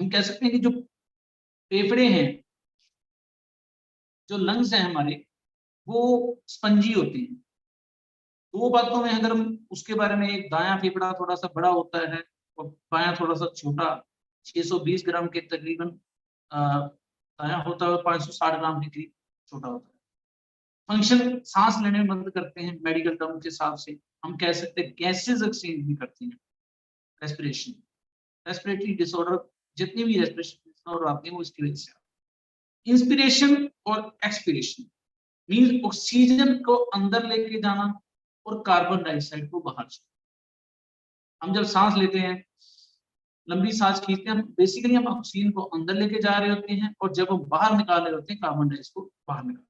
हम कह सकते हैं कि जो फेफड़े हैं, जो लंग्स हैं हमारे, वो स्पंजी होते हैं। दो बातों में अगर हम उसके बारे में, एक दायां फेफड़ा थोड़ा सा बड़ा होता है और बायां थोड़ा सा छोटा, 620 ग्राम के तकरीबन दायां होता है और 560 ग्राम के करीब छोटा होता है। फंक्शन सांस लेने में मदद करते हैं, मेडिकल टर्म के हिसाब से हम कह सकते हैं गैसेज एक्सचेंज भी करते हैं। रेस्पिरेशन, रेस्पिरेटरी डिसऑर्डर, जितनी भी रेस्पिरेशन डिसऑर्डर आते हैं वो इसकी वजह से। इंस्पिरेशन और एक्सपिरेशन मीन ऑक्सीजन को अंदर लेके जाना और कार्बन डाइऑक्साइड को बाहर छोड़ना। हम जब सांस लेते हैं, लंबी सांस खींचते हैं, बेसिकली हम ऑक्सीजन को अंदर लेके जा रहे होते हैं और जब हम बाहर निकाल रहे होते हैं कार्बन डाइऑक्साइड को बाहर निकाल।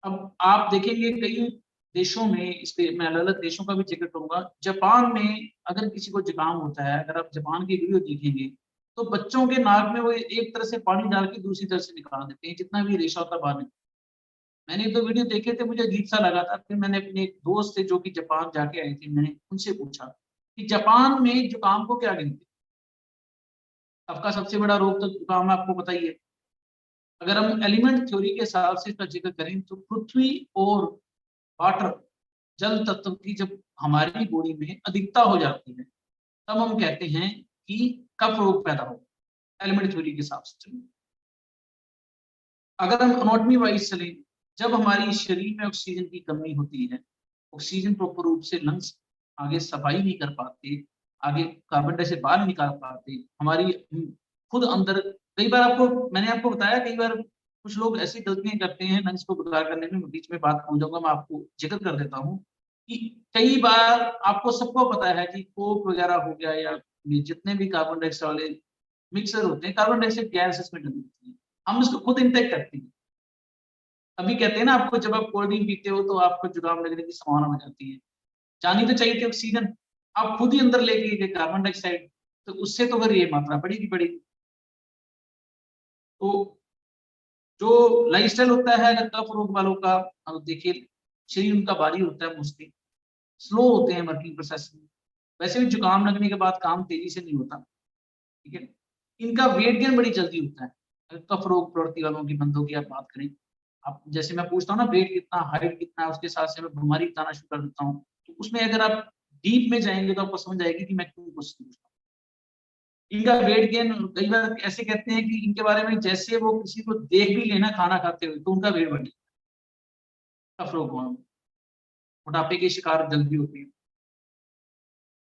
अब आप देखेंगे कई देशों में, इस पे मैं अलग अलग देशों का भी जिक्र करूंगा। जापान में अगर किसी को जुकाम होता है, अगर आप जापान की वीडियो देखेंगे तो बच्चों के नाक में वो एक तरह से पानी डाल के दूसरी तरफ से निकाल देते हैं, जितना भी रेशा होता है बाहर। मैंने एक दो वीडियो देखे थे, मुझे अजीब सा लगा था। फिर मैंने अपने एक दोस्त से जो कि जापान जाके आए थे, मैंने उनसे पूछा कि जापान में जुकाम को क्या गिनते हैं। आपका सबसे बड़ा रोग तो जुकाम है, आपको पता ही है। अगर हम एलिमेंट थ्योरी के हिसाब से इसका जिक्र करें तो पृथ्वी और वाटर, जल तत्व की जब हमारी बॉडी में अधिकता हो जाती है तब हम कहते हैं कि कफ रोग पैदा हो, एलिमेंट थ्योरी के हिसाब से चलें। अगर हम एनाटॉमी वाइज चलें, जब हमारी शरीर में ऑक्सीजन की कमी होती है, ऑक्सीजन प्रॉपर रूप से लंग्स आगे सफाई नहीं कर पाते, आगे कार्बन डाइऑक्साइड बाहर नहीं निकाल पाते, हमारी खुद अंदर, कई बार आपको, मैंने आपको बताया कई बार कुछ लोग ऐसी गलतियां करते हैं लंग्स को बेकार करने में। बीच में बात भूल जाऊंगा, मैं आपको जिक्र कर देता हूँ कि कई बार आपको सबको पता है कि कोक वगैरह हो गया या ये जितने भी कार्बन डाइऑक्साइड वाले मिक्सर होते हैं, कार्बन डाइऑक्साइड गैस इसमें डली होती है, हम इसको खुद इंटेक करते हैं। अभी कहते हैं ना, आपको जब आप कोल्ड ड्रिंक पीते हो तो आपको जुकाम लगने की संभावना हो जाती है, जानी तो चाहिए थी ऑक्सीजन, आप खुद ही अंदर लेके गए कार्बन डाइऑक्साइड, तो उससे तो फिर ये मात्रा बढ़ेगी बढ़ेगी। तो जो लाइफस्टाइल होता है अगर कफ रोग वालों का, अब देखिए शरीर उनका भारी होता है, मोस्टली स्लो होते हैं वर्किंग प्रोसेस में। वैसे भी जुकाम लगने के बाद काम तेजी से नहीं होता, ठीक है। इनका वेट गेन बड़ी जल्दी होता है। अगर कफ रोग प्रवृत्ति वालों की, बंदों की आप बात करें, आप जैसे मैं पूछता हूँ ना वेट कितना, हाइट कितना है, उसके साथ से मैं बीमारी बताना शुरू कर देता हूँ, तो उसमें अगर आप डीप में जाएंगे तो आपको समझ आएगी कि मैं क्यों क्वेश्चन पूछता हूँ। इनका वेट गेन, कई बार ऐसे कहते हैं कि इनके बारे में जैसे वो किसी को देख भी लेना खाना खाते हुए तो उनका वेट बढ़ जाता है। कफ रोग वालों, मोटापे के शिकार जल्दी होते हैं।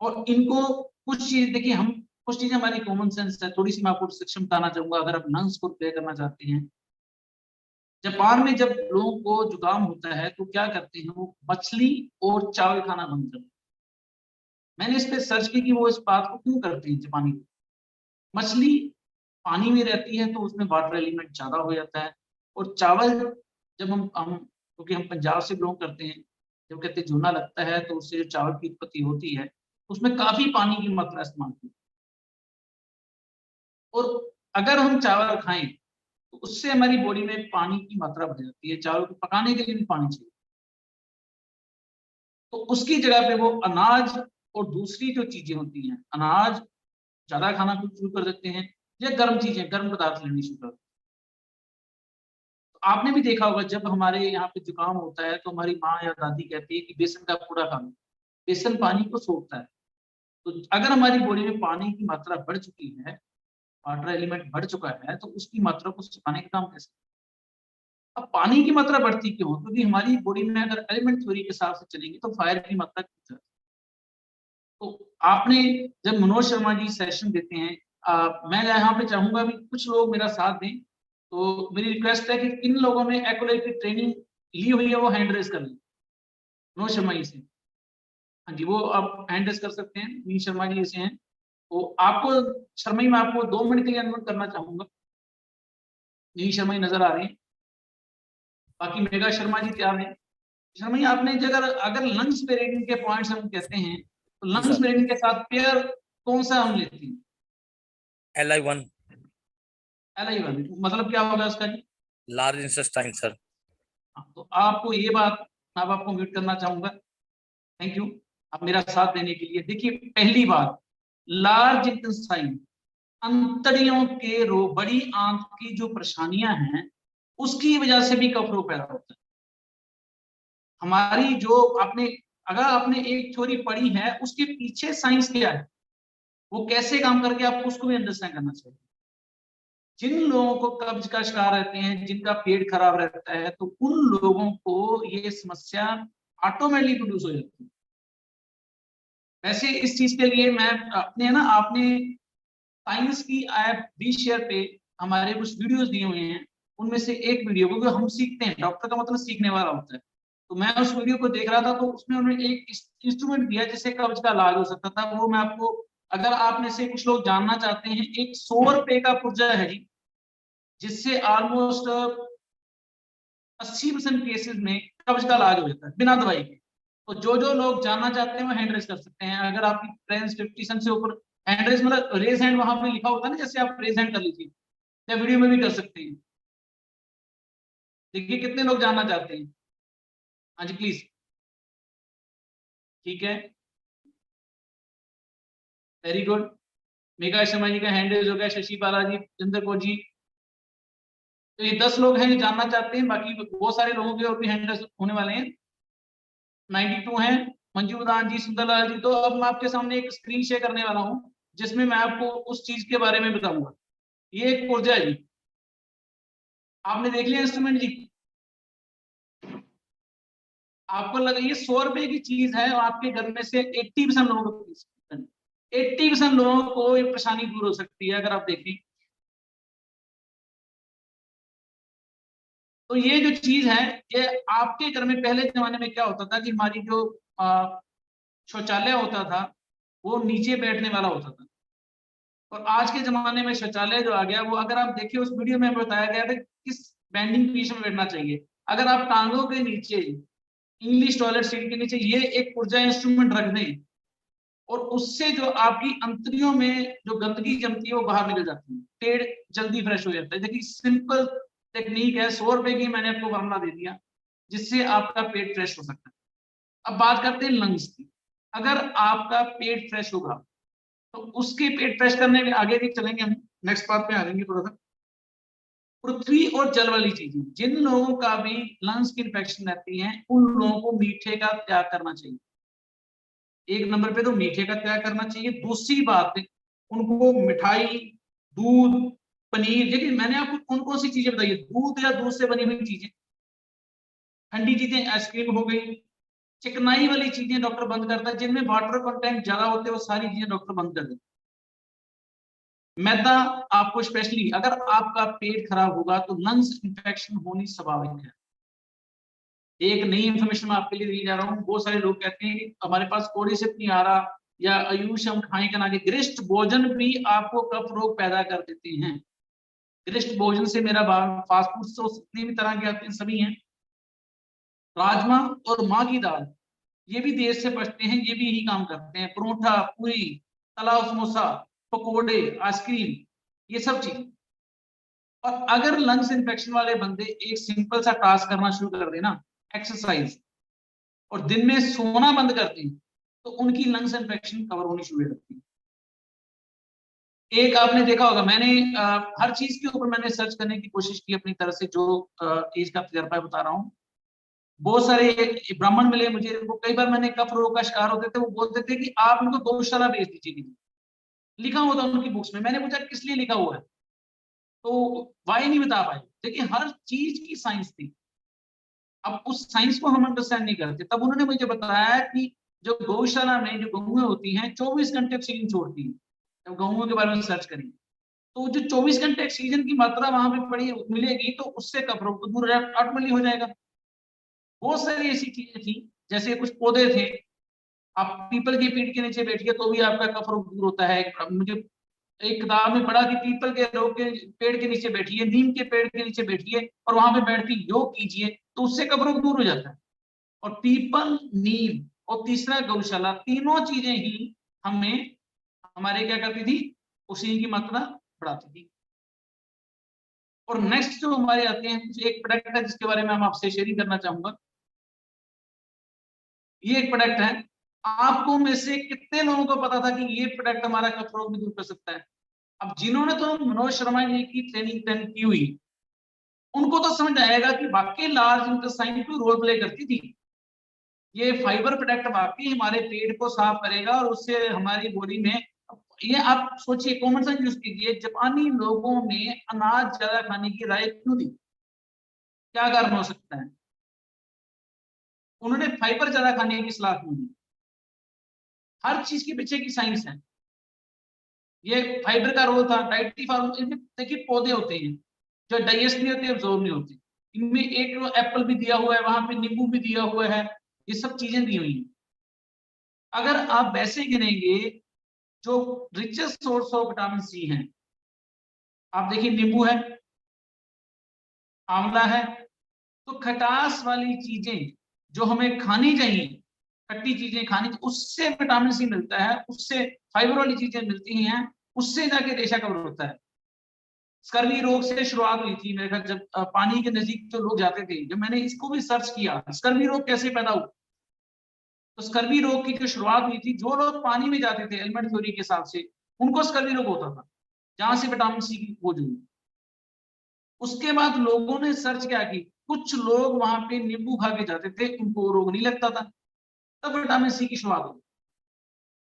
और इनको कुछ चीज देखिए, हम कुछ चीजें हमारी कॉमन सेंस है, थोड़ी सी मैं आपको रिस्ट्रिक्शन बताना चाहूंगा अगर आप लंग्स को रिपेयर करना चाहते हैं। जापान में जब लोगों को जुकाम होता है तो क्या करते हैं, वो मछली और चावल खाना बंद करते हैं। मैंने इस पे सर्च की कि वो इस बात को क्यों करते हैं जापानी लोग। मछली पानी में रहती है तो उसमें वाटर एलिमेंट ज्यादा हो जाता है, और चावल जब हम क्योंकि हम पंजाब से बिलोंग करते हैं, जब कहते हैं झूना लगता है तो उससे जो चावल की उत्पत्ति होती है उसमें काफी पानी की मात्रा इस्तेमाल होती है। और अगर हम चावल खाएं तो उससे हमारी बॉडी में पानी की मात्रा बढ़ जाती है, चावल को पकाने के लिए भी पानी चाहिए। तो उसकी जगह पे वो अनाज और दूसरी जो चीजें होती हैं, अनाज ज्यादा खाना शुरू कर देते हैं, या गर्म चीजें, गर्म पदार्थ लेनी शुरू कर देते हैं। तो आपने भी देखा होगा जब हमारे यहाँ पे जुकाम होता है तो हमारी माँ या दादी कहती है कि बेसन का पूड़ा खा लो, बेसन पानी को सोखता है। तो अगर हमारी बॉडी में पानी की मात्रा बढ़ चुकी है, वाटर एलिमेंट बढ़ चुका है, तो उसकी मात्रा को सुखाने का काम कैसे। अब पानी की मात्रा बढ़ती क्यों, क्योंकि हमारी बॉडी में अगर एलिमेंट थ्योरी के हिसाब से चलेंगे तो फायर की मात्रा कितनी है। तो आपने, जब मनोज शर्मा जी सेशन देते हैं, मैं यहाँ पे चाहूंगा भी कुछ लोग मेरा साथ दें, तो मेरी रिक्वेस्ट है कि किन लोगों ने एक्वालाइट की ट्रेनिंग ली हुई है वो हैंड रेस कर लें। मनोज शर्मा जी से, हाँ जी, वो आप हैंड रेस कर सकते हैं। मनोज शर्मा जी ऐसे हैं, तो आपको, शर्मा जी मैं आपको 2 मिनट के लिए अनम्यूट करना चाहूंगा। मनोज शर्मा जी नजर आ रहे हैं, बाकी मेगा शर्मा जी तैयार हैं। शर्मा जी आपने अगर अगर लंग्स पे रेटिंग के पॉइंट्स हम कहते हैं तो जी लंग्स सर। पे रेटिंग के साथ पेयर कौन सा हम लेते हैं। LI1 LI1 मतलब क्या होगा उसका जी। Large intestine sir. हाँ, तो आपको ये बात, अब आपको म्यूट करना चाहूंगा। थैंक यू आप मेरा साथ देने के लिए। देखिए पहली बात, लार्ज इंटेस्टाइन अंतड़ियों के रोग, बड़ी आंत की जो परेशानियां हैं उसकी वजह से भी कफ रोग पैदा होता है। हमारी जो आपने, अगर आपने एक थ्योरी पढ़ी है उसके पीछे साइंस क्या है, वो कैसे काम करके आपको उसको भी अंडरस्टैंड करना चाहिए। जिन लोगों को कब्ज का शिकार रहते हैं, जिनका पेट खराब रहता है, तो उन लोगों को ये समस्या ऑटोमेटिकली प्रोड्यूस हो जाती है। वैसे इस चीज के लिए मैं अपने ना, आपने साइंस की ऐप बी शेयर पे हमारे कुछ वीडियोस दिए हुए हैं, उनमें से एक वीडियो, क्योंकि हम सीखते हैं, डॉक्टर का मतलब सीखने वाला होता है, तो मैं उस वीडियो को देख रहा था, तो उसमें उन्होंने एक इंस्ट्रूमेंट दिया जिससे कब्ज का इलाज हो सकता था। वो मैं आपको, अगर आप में से कुछ लोग जानना चाहते हैं, एक 100 रुपए का पुर्जा है जी, जिससे ऑलमोस्ट 80% केसेस में कब्ज का इलाज हो जाता है बिना दवाई के। तो जो जो लोग जानना चाहते हैं वो हैंड रेज कर सकते हैं। अगर आपकी फ्रेंड्स 50 से ऊपर, हैंड रेज मतलब रेज हैंड वहां पे लिखा होता है ना, जैसे आप रेज हैंड कर लीजिए, या वीडियो में भी कर सकते हैं। देखिए कितने लोग जानना चाहते हैं। हाँ जी प्लीज। ठीक है, वेरी गुड। मेघा शर्मा जी का हैंड रेज हो गया, शशि बालाजी, चंद्र कौर जी। तो ये 10 लोग हैं जो जानना चाहते हैं, बाकी बहुत सारे लोगों के और भी हैंड रेज होने वाले हैं। 92 हैं, मंजू प्रधान जी, सुंदरलाल जी। तो अब मैं आपके सामने एक स्क्रीन शेयर करने वाला हूं, जिसमें मैं आपको उस चीज के बारे में बताऊंगा। ये एक पुर्जा है जी, आपने देख लिया इंस्ट्रूमेंट जी। आपको लगा ये 100 रुपए की चीज है, और आपके घर में से 80% लोगों को 80% लोगों को ये परेशानी दूर हो सकती है, अगर आप देखें। तो ये जो चीज है, ये आपके घर में पहले जमाने में क्या होता था कि हमारी जो शौचालय होता था वो नीचे बैठने वाला होता था, और आज के जमाने में शौचालय जो आ गया, वो अगर आप देखिए उस वीडियो में बताया गया था किस बेंडिंग पोजीशन में बैठना चाहिए। अगर आप टांगों के नीचे, इंग्लिश टॉयलेट सीट के नीचे ये एक ऊर्जा इंस्ट्रूमेंट रख दें, और उससे जो आपकी अंतड़ियों में जो गंदगी जमती है वो बाहर निकल जाती है, पेट जल्दी फ्रेश हो जाता है। देखिए सिंपल टेक्निक है, 100 रुपए की मैंने आपको फॉर्मूला दे दिया जिससे आपका पेट फ्रेश हो सकता है। अब बात करते हैं लंग्स की। अगर आपका पेट फ्रेश होगा तो उसके पेट फ्रेश करने में आगे भी चलेंगे, हम नेक्स्ट बात पे आ जाएंगे थोड़ा सा। पृथ्वी और जल वाली चीजें, जिन लोगों का भी लंग्स की इंफेक्शन रहती है, उन लोगों को मीठे का त्याग करना चाहिए। एक नंबर पे तो मीठे का त्याग करना चाहिए। दूसरी बात, उनको मिठाई, दूध, पनीर, लेकिन मैंने आपको कौन कौन सी चीजें बताई है, दूध या दूध से बनी हुई चीजें, ठंडी चीजें, आइसक्रीम हो गई, चिकनाई वाली चीजें डॉक्टर बंद करता है, जिनमें वाटर कंटेंट ज्यादा होते हैं वो सारी चीजें डॉक्टर बंद कर देते हैं। मैदा, आपको स्पेशली अगर आपका पेट खराब होगा तो लंग्स इंफेक्शन होनी स्वाभाविक है। एक नई इंफॉर्मेशन मैं आपके लिए दी जा रहा हूँ। बहुत सारे लोग कहते हैं कि हमारे पास कोड़ी सिर्फ नहीं आ रहा, या आयुष हम खाएं का ना, कि गरिष्ठ भोजन भी आपको कफ रोग पैदा कर देते हैं। गरिष्ठ भोजन से मेरा फास्ट फूड तो जितनी भी तरह के आते हैं सभी हैं। राजमा और माँ की दाल, ये भी देर से पचते हैं, ये भी यही काम करते हैं। परोठा, पूरी, तला हुआ समोसा, पकोड़े, आइसक्रीम, ये सब चीज। और अगर लंग्स इन्फेक्शन वाले बंदे एक सिंपल सा टास्क करना शुरू कर देना, एक्सरसाइज, और दिन में सोना बंद कर दें, तो उनकी लंग्स इन्फेक्शन कवर होनी शुरू हो जाती है। एक आपने देखा होगा, मैंने हर चीज के ऊपर मैंने सर्च करने की कोशिश की अपनी तरफ से, जो एज का तजर्बा बता रहा हूँ। बहुत सारे ब्राह्मण मिले मुझे, वो कई बार मैंने कफ रोग का शिकार होते थे, वो बोलते थे कि आप उनको गौशाला भेज दीजिए, लिखा हुआ था उनकी बुक्स में। मैंने पूछा किस लिए लिखा हुआ है, तो वाई नहीं बता पाए। देखिए हर चीज की साइंस थी, अब उस साइंस को हम अंडरस्टैंड नहीं करते। तब उन्होंने मुझे बताया कि जो गौशाला में जो गौएं होती हैं 24 घंटे ऑक्सीजन छोड़ती हैं। जब गौओं के बारे में सर्च करेंगे तो जो 24 घंटे ऑक्सीजन की मात्रा वहां पे पड़ी मिलेगी, तो उससे कफ रोग तो दूर ऑटोमेटिकली हो जाएगा। बहुत सारी ऐसी चीजें थी, जैसे कुछ पौधे थे, आप पीपल के पेड़ के नीचे बैठिए तो भी आपका कफ रोग दूर होता है। मुझे एक किताब में पढ़ा कि पीपल के रोग के पेड़ के नीचे बैठिए, नीम के पेड़ के नीचे बैठिए, और वहां पे बैठ के योग कीजिए, तो उससे कफ रोग दूर हो जाता है। और पीपल, नीम और तीसरा गौशाला, तीनों चीजें ही हमें हमारे क्या करती थी, ऑक्सीजन की मात्रा बढ़ाती थी। और नेक्स्ट जो हमारे आते हैं, एक प्रोडक्ट है जिसके बारे में हम आपसे शेयरिंग करना चाहूंगा। ये एक प्रोडक्ट है, आपको में से कितने लोगों को पता था कि ये प्रोडक्ट हमारा कफ रोग भी दूर कर सकता है? अब जिन्होंने तो मनोज शर्मा जी की ट्रेनिंग की हुई, उनको तो समझ आएगा कि वाकई लार्ज इंटेस्टाइन की रोल प्ले करती थी। ये फाइबर प्रोडक्ट वाकई हमारे पेट को साफ करेगा और उससे हमारी बॉडी में, ये आप सोचिए, कॉमन सेंस यूज कीजिए, जापानी लोगों ने अनाज ज्यादा खाने की राय क्यों दी? क्या कारण हो सकता है? उन्होंने फाइबर ज्यादा खाने की सलाह क्यों दी? हर चीज के पीछे की साइंस है। ये फाइबर का रोल था, डाइटरी फार्म, इनमें देखिए पौधे होते हैं जो डाइजेस्ट नहीं होते, एब्जॉर्ब नहीं होते। इनमें एक एप्पल भी दिया हुआ है, वहां पे नींबू भी दिया हुआ है, ये सब चीजें दी हुई हैं। अगर आप वैसे गिनेंगे, जो richest source of vitamin C है, आप देखिए नींबू है, आंवला है, तो खटास वाली चीजें जो हमें खानी चाहिए, खट्टी चीजें खानी, उससे विटामिन सी मिलता है, उससे फाइबर वाली चीजें मिलती हैं, उससे जाके रेशा कवर होता है। स्कर्वी रोग से शुरुआत हुई थी मेरे ख्याल, जब पानी के नजदीक जो लोग जाते थे, जब मैंने इसको भी सर्च किया स्कर्वी रोग कैसे पैदा हुआ, तो स्कर्वी रोग की जो शुरुआत हुई थी, जो लोग पानी में जाते थे एलिमेंट थ्योरी के हिसाब से, उनको स्कर्वी रोग होता था, जहां से विटामिन सी की खोज हुई। उसके बाद लोगों ने सर्च क्या की, कुछ लोग वहां पे नींबू खा के जाते थे, उनको रोग नहीं लगता था, तब विटामिन सी की शुरुआत हुई।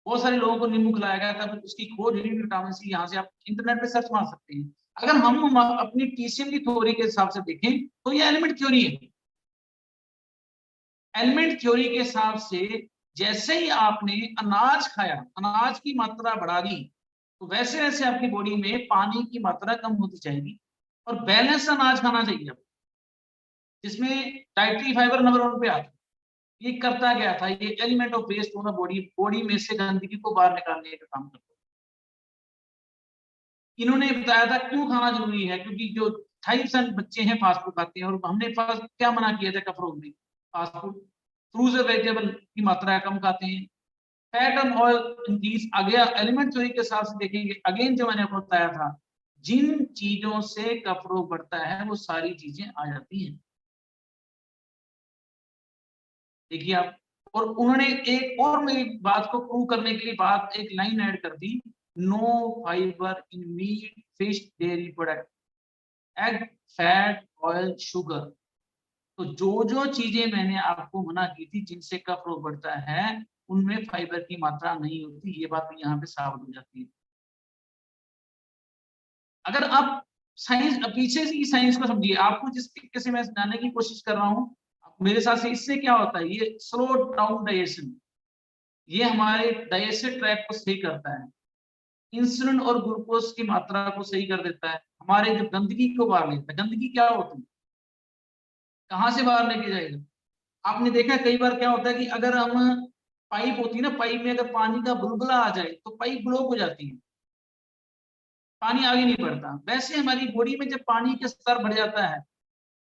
बहुत सारे लोगों को नींबू खिलाया गया, तब उसकी खोज हुई विटामिन सी। यहाँ से आप इंटरनेट पे सर्च मार सकते हैं। अगर हम अपनी टीसीएम की थ्योरी के हिसाब से देखें, तो ये एलिमेंट थ्योरी है। एलिमेंट थ्योरी के हिसाब से जैसे ही आपने अनाज खाया, अनाज की मात्रा बढ़ा दी, तो वैसे वैसे आपकी बॉडी में पानी की मात्रा कम होती जाएगी। और बैलेंस अनाज खाना चाहिए, जिसमें डाइटरी फाइबर नंबर 1 पे आता। ये करता गया था, ये एलिमेंट ऑफ वेस्ट होना, बॉडी में से गंदगी को बाहर निकालने का काम करता है। इन्होंने बताया था क्यों खाना जरूरी है, क्योंकि जो 28% बच्चे हैं फास्ट फूड खाते हैं, और हमने फास्ट क्या मना किया था कफ रोग में, फास्ट फूड, फ्रूट्स और वेजिटेबल की मात्रा कम खाते हैं, fat and oil increase. Again element theory के हिसाब से देखेंगे, अगेन जो मैंने आपको बताया था, जिन चीजों से कफ रोग बढ़ता है वो सारी चीजें आ जाती हैं। देखिए आप, और उन्होंने एक और मेरी बात को प्रूव करने के लिए बात, एक लाइन ऐड कर दी, no fibre in meat, fish, dairy product, egg, fat, oil, sugar. तो जो जो चीजें मैंने आपको मना की थी जिनसे कफ रोग बढ़ता है, उनमें फाइबर की मात्रा नहीं होती, ये बात भी यहाँ पे साबित हो जाती है। अगर आप साइंस, पीछे से साइंस को समझिए, आपको जिस तरीके से मैं जानने की कोशिश कर रहा हूँ, मेरे साथ से इससे क्या होता है, ये स्लो डाउन डाइजेशन, ये हमारे डाइजेस्टिव ट्रैक को सही करता है, इंसुलिन और ग्लूकोज की मात्रा को सही कर देता है, हमारे जो गंदगी को बाहर लेता है। गंदगी क्या होती है, कहाँ से बाहर लेके जाएगा? आपने देखा कई बार क्या होता है कि अगर हम, पाइप होती है ना, पाइप में अगर पानी का बुलबुला आ जाए तो पाइप ब्लॉक हो जाती है, पानी आगे नहीं बढ़ता। वैसे हमारी बॉडी में जब पानी का स्तर बढ़ जाता है,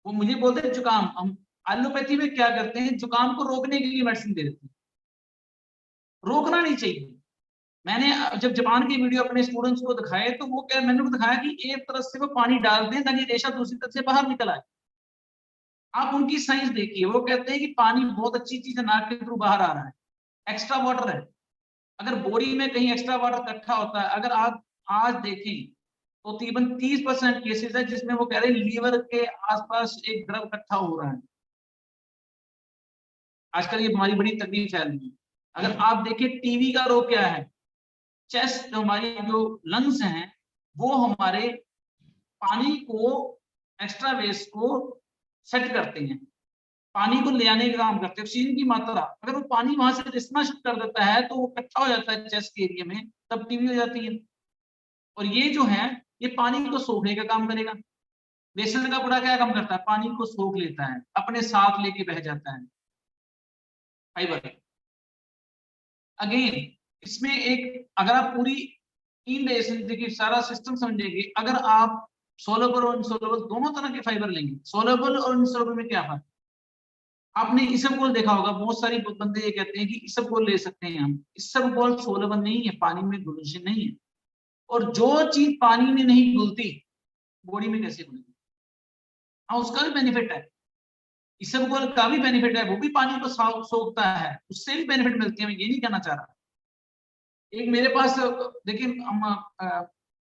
वो मुझे बोलते हैं जुकाम, हम एलोपैथी में क्या करते हैं, जुकाम को रोकने के लिए मेडिसिन दे देते हैं। रोकना नहीं चाहिए। मैंने जब जापान की वीडियो अपने स्टूडेंट्स को दिखाए, तो वो क्या, मैंने उनको दिखाया कि एक तरफ से वो पानी डाल दें ताकि रेशा दूसरी तरफ से बाहर निकल आए। आप उनकी साइंस देखिए, वो कहते हैं कि पानी बहुत अच्छी चीज है, नाक के थ्रू बाहर आ रहा है, एक्स्ट्रा वाटर है। अगर बॉडी में कहीं एक्स्ट्रा वाटर इकट्ठा होता है, अगर आप आज देखें, तो तकरीबन 30% केसेस है जिसमें वो कह रहे हैं लीवर के आसपास एक द्रव इकट्ठा हो रहा है। आजकल ये बीमारी बड़ी तकलीफ फैल रही है। अगर आप देखें, टीबी का रोग क्या है, चेस्ट, जो हमारी जो लंग्स हैं, वो हमारे पानी को, एक्स्ट्रा वेस्ट को सेट करते हैं, पानी को ले आने का काम करते हैं। ऑक्सीजन की मात्रा, अगर वो पानी वहां से रिसना शुरू कर देता है, तो वो इकट्ठा हो जाता है चेस्ट के एरिया में, तब टीबी हो जाती है। और ये जो है, ये पानी को सोखने का काम करेगा। बेसन का पूरा क्या काम करता है, पानी को सोख लेता है, अपने साथ लेके बह जाता है, फाइबर। अगेन इसमें एक, अगर आप पूरी इंडाइजेशन देखिए, सारा सिस्टम समझेंगे, अगर आप सोलेबल और इनसोलेबल दोनों तरह के फाइबर लेंगे, सोलेबल और इनसोलेबल में क्या फर्क? आपने इसबगोल देखा होगा, बहुत सारी बंदे ये कहते हैं कि इसबगोल ले सकते हैं हम, इसबगोल सोलेबल नहीं है, पानी में घुलनशील नहीं है। और जो चीज पानी में नहीं घुलती, बॉडी में कैसे घुलेगी? हाँ, उसका भी बेनिफिट है, इसबगोल का भी बेनिफिट है, वो भी पानी को सोखता है, उससे भी बेनिफिट मिलती है, मैं ये नहीं कहना चाह रहा। एक मेरे पास, देखिए हम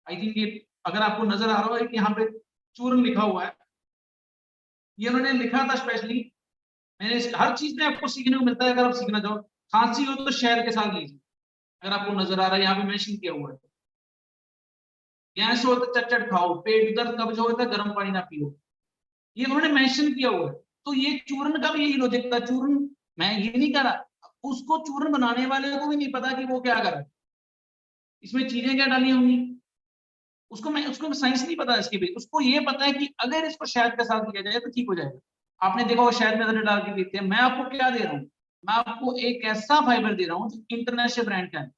आई थिंक ये अगर आपको नजर आ रहा है कि यहाँ पे चूर्ण लिखा हुआ है, ये उन्होंने लिखा था स्पेशली। मैंने हर चीज में आपको सीखने को मिलता है, अगर आप सीखना चाहो। खांसी हो तो शहद के साथ लीजिए, अगर आपको नजर आ रहा है यहाँ पे मेंशन किया हुआ है। गैस हो तो चटचट खाओ, पेट दर्द कब्ज हो तो गर्म पानी ना पियो, ये उन्होंने मेंशन किया हुआ है। तो ये चूर्ण का भी यही लॉजिक था। चूर्ण, मैं ये नहीं कह रहा, उसको चूर्ण बनाने वाले को भी नहीं पता कि वो क्या कर रहा है, इसमें चीजें क्या डाली होंगी, उसको साइंस नहीं पता इसके भी। उसको ये पता है कि अगर इसको शहद के साथ दिया जाए तो ठीक हो जाएगा। आपने देखा वो शहद में अदरक डाल के पीते हैं। मैं आपको क्या दे रहा हूँ, मैं आपको एक ऐसा फाइबर दे रहा हूँ जो इंटरनेशनल ब्रांड का है।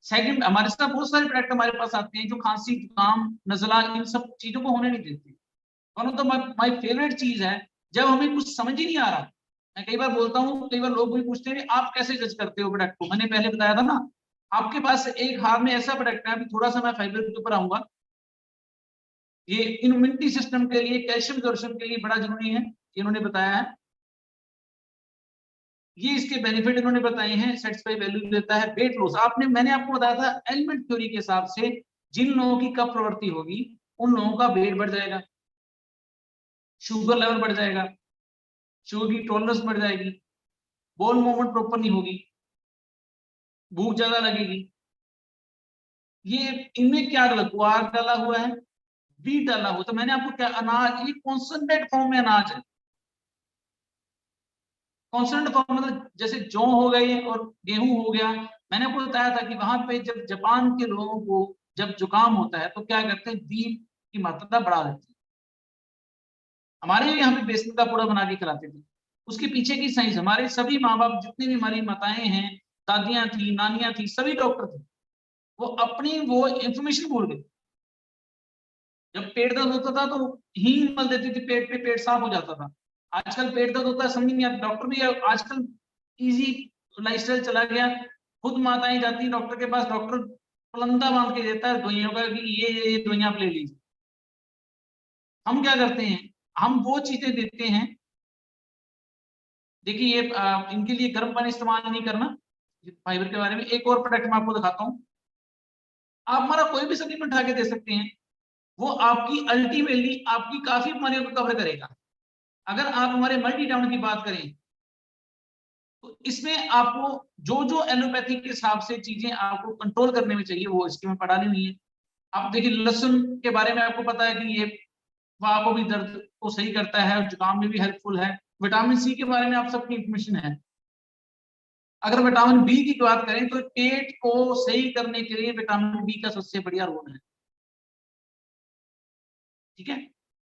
सेकंड, हमारे साथ बहुत सारे प्रोडक्ट हमारे पास आते हैं जो खांसी, जुकाम, नजला, इन सब चीजों को होने नहीं देते। One of the my favourite चीज है जब हमें कुछ समझ ही नहीं आ रहा। मैं कई बार बोलता हूँ, कई बार लोग भी पूछते हैं आप कैसे जज करते हो प्रोडक्ट को। मैंने पहले बताया था ना, आपके पास एक हाथ में ऐसा प्रोडक्ट है, अभी थोड़ा सा मैं फाइबर के ऊपर आऊंगा। ये इम्यूनिटी सिस्टम के लिए, कैल्शियम एब्जॉर्प्शन के लिए बड़ा जरूरी है, इन्होंने बताया है। ये इसके बेनिफिट इन्होंने बताए हैं। सेटिस्फाई वैल्यू देता है। वेट लॉस, मैंने आपको बताया था एलिमेंट थ्योरी के हिसाब से जिन लोगों की कफ प्रवृत्ति होगी उन लोगों का वेट बढ़ जाएगा, शुगर लेवल बढ़ जाएगा, शुगर की टॉलरेंस बढ़ जाएगी, बोन मूवमेंट प्रॉपर नहीं होगी, भूख ज्यादा लगेगी। ये इनमें क्या डाला, ग्वार डाला हुआ है, बीट डाला हुआ। तो मैंने आपको क्या, अनाज, ये कॉन्सेंट्रेट फॉर्म में अनाज है। कॉन्सेंट्रेट फॉर्म मतलब जैसे जौ हो गई और गेहूं हो गया। मैंने आपको बताया था कि वहां पे जब जापान के लोगों को जब जुकाम होता है तो क्या करते हैं, बीट की मात्रा बढ़ा देते हैं। हमारे यहाँ पे बेसन का पूड़ा बना के खिलाते थे। उसके पीछे की साइंस, हमारे सभी माँ बाप जितनी भी हमारी माताएं हैं, दादियां थी, नानियां थी, सभी डॉक्टर थे, वो अपनी वो इंफॉर्मेशन भूल गए। जब पेट दर्द होता था तो हींग मल देती थी पेट पे, पेट साफ हो जाता था। आजकल पेट दर्द होता है, समझ नहीं आता, डॉक्टर भी आजकल इजी लाइफस्टाइल चला गया। खुद माताएं जाती है डॉक्टर के पास, डॉक्टर पलंदा बांध के देता है दवाइयों का कि ये दवाइयां आप ले लीजिए। हम क्या करते हैं, हम वो चीजें देते हैं। देखिए ये इनके लिए गर्म पानी इस्तेमाल नहीं करना। फाइबर के बारे में एक और प्रोडक्ट मैं आपको दिखाता हूँ। आप हमारा कोई भी सप्लीमेंट उठा के दे सकते हैं, वो आपकी अल्टीमेटली आपकी काफी बीमारियों को कवर करेगा। अगर आप हमारे मल्टी डाउन की बात करें तो इसमें आपको जो जो एलोपैथी के हिसाब से चीजें आपको कंट्रोल करने में चाहिए वो इसके में पढ़ानी हुई है। आप देखिए लहसुन के बारे में आपको पता है कि ये वहां को भी दर्द को सही करता है और जुकाम में भी हेल्पफुल है। विटामिन सी के बारे में आप सबकी इंफॉर्मेशन है। अगर विटामिन बी की बात करें तो पेट को सही करने के लिए विटामिन बी का सबसे बढ़िया रोल है। ठीक है,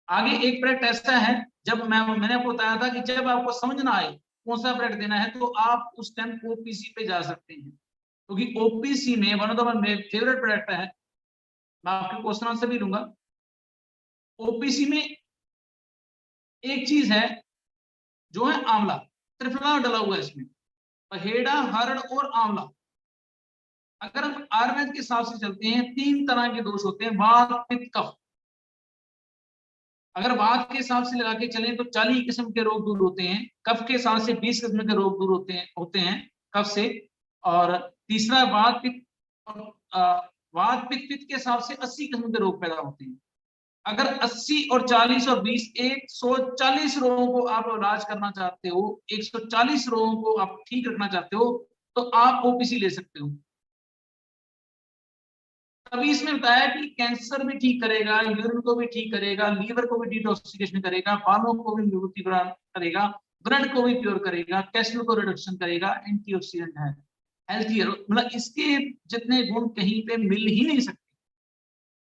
आगे एक प्रोडक्ट ऐसा है, जब मैंने आपको बताया था कि जब आपको समझ ना आए कौन सा प्रोडक्ट देना है तो आप उस टाइम ओपीसी पे जा सकते हैं, क्योंकि ओपीसी में वन ऑफ द मेरे फेवरेट प्रोडक्ट है। मैं आपके क्वेश्चन आंसर भी दूंगा। ओपीसी में एक चीज है जो है आंवला, त्रिफला डला हुआ है इसमें, पहेड़ा, हरड़ और आंवला। अगर हम आयुर्वेद के हिसाब से चलते हैं, 3 तरह के दोष होते हैं, वात, पित्त, कफ। अगर वात के हिसाब से लगा के चलें तो 40 किस्म के रोग दूर होते हैं, कफ के हिसाब से 20 किस्म के रोग दूर होते हैं कफ से। और तीसरा वात पित्त, और वात पित्त पित्त के हिसाब से 80 किस्म के रोग पैदा होते हैं। अगर 80 और 40 और 20, 140 रोगों को आप इलाज करना चाहते हो, 140 रोगों को आप ठीक रखना चाहते हो, तो आप ओपीसी ले सकते हो। तभी इसमें बताया कि कैंसर भी ठीक करेगा, यूरिन को भी ठीक करेगा, लीवर को भी डिटॉक्सिफिकेशन करेगा, बालों को भी मजबूती प्रदान करेगा, ब्लड को भी प्योर करेगा, कोलेस्ट्रॉल को रिडक्शन करेगा, एंटीऑक्सीडेंट है, हेल्थियर, मतलब इसके जितने गुण कहीं पे मिल ही नहीं सकते।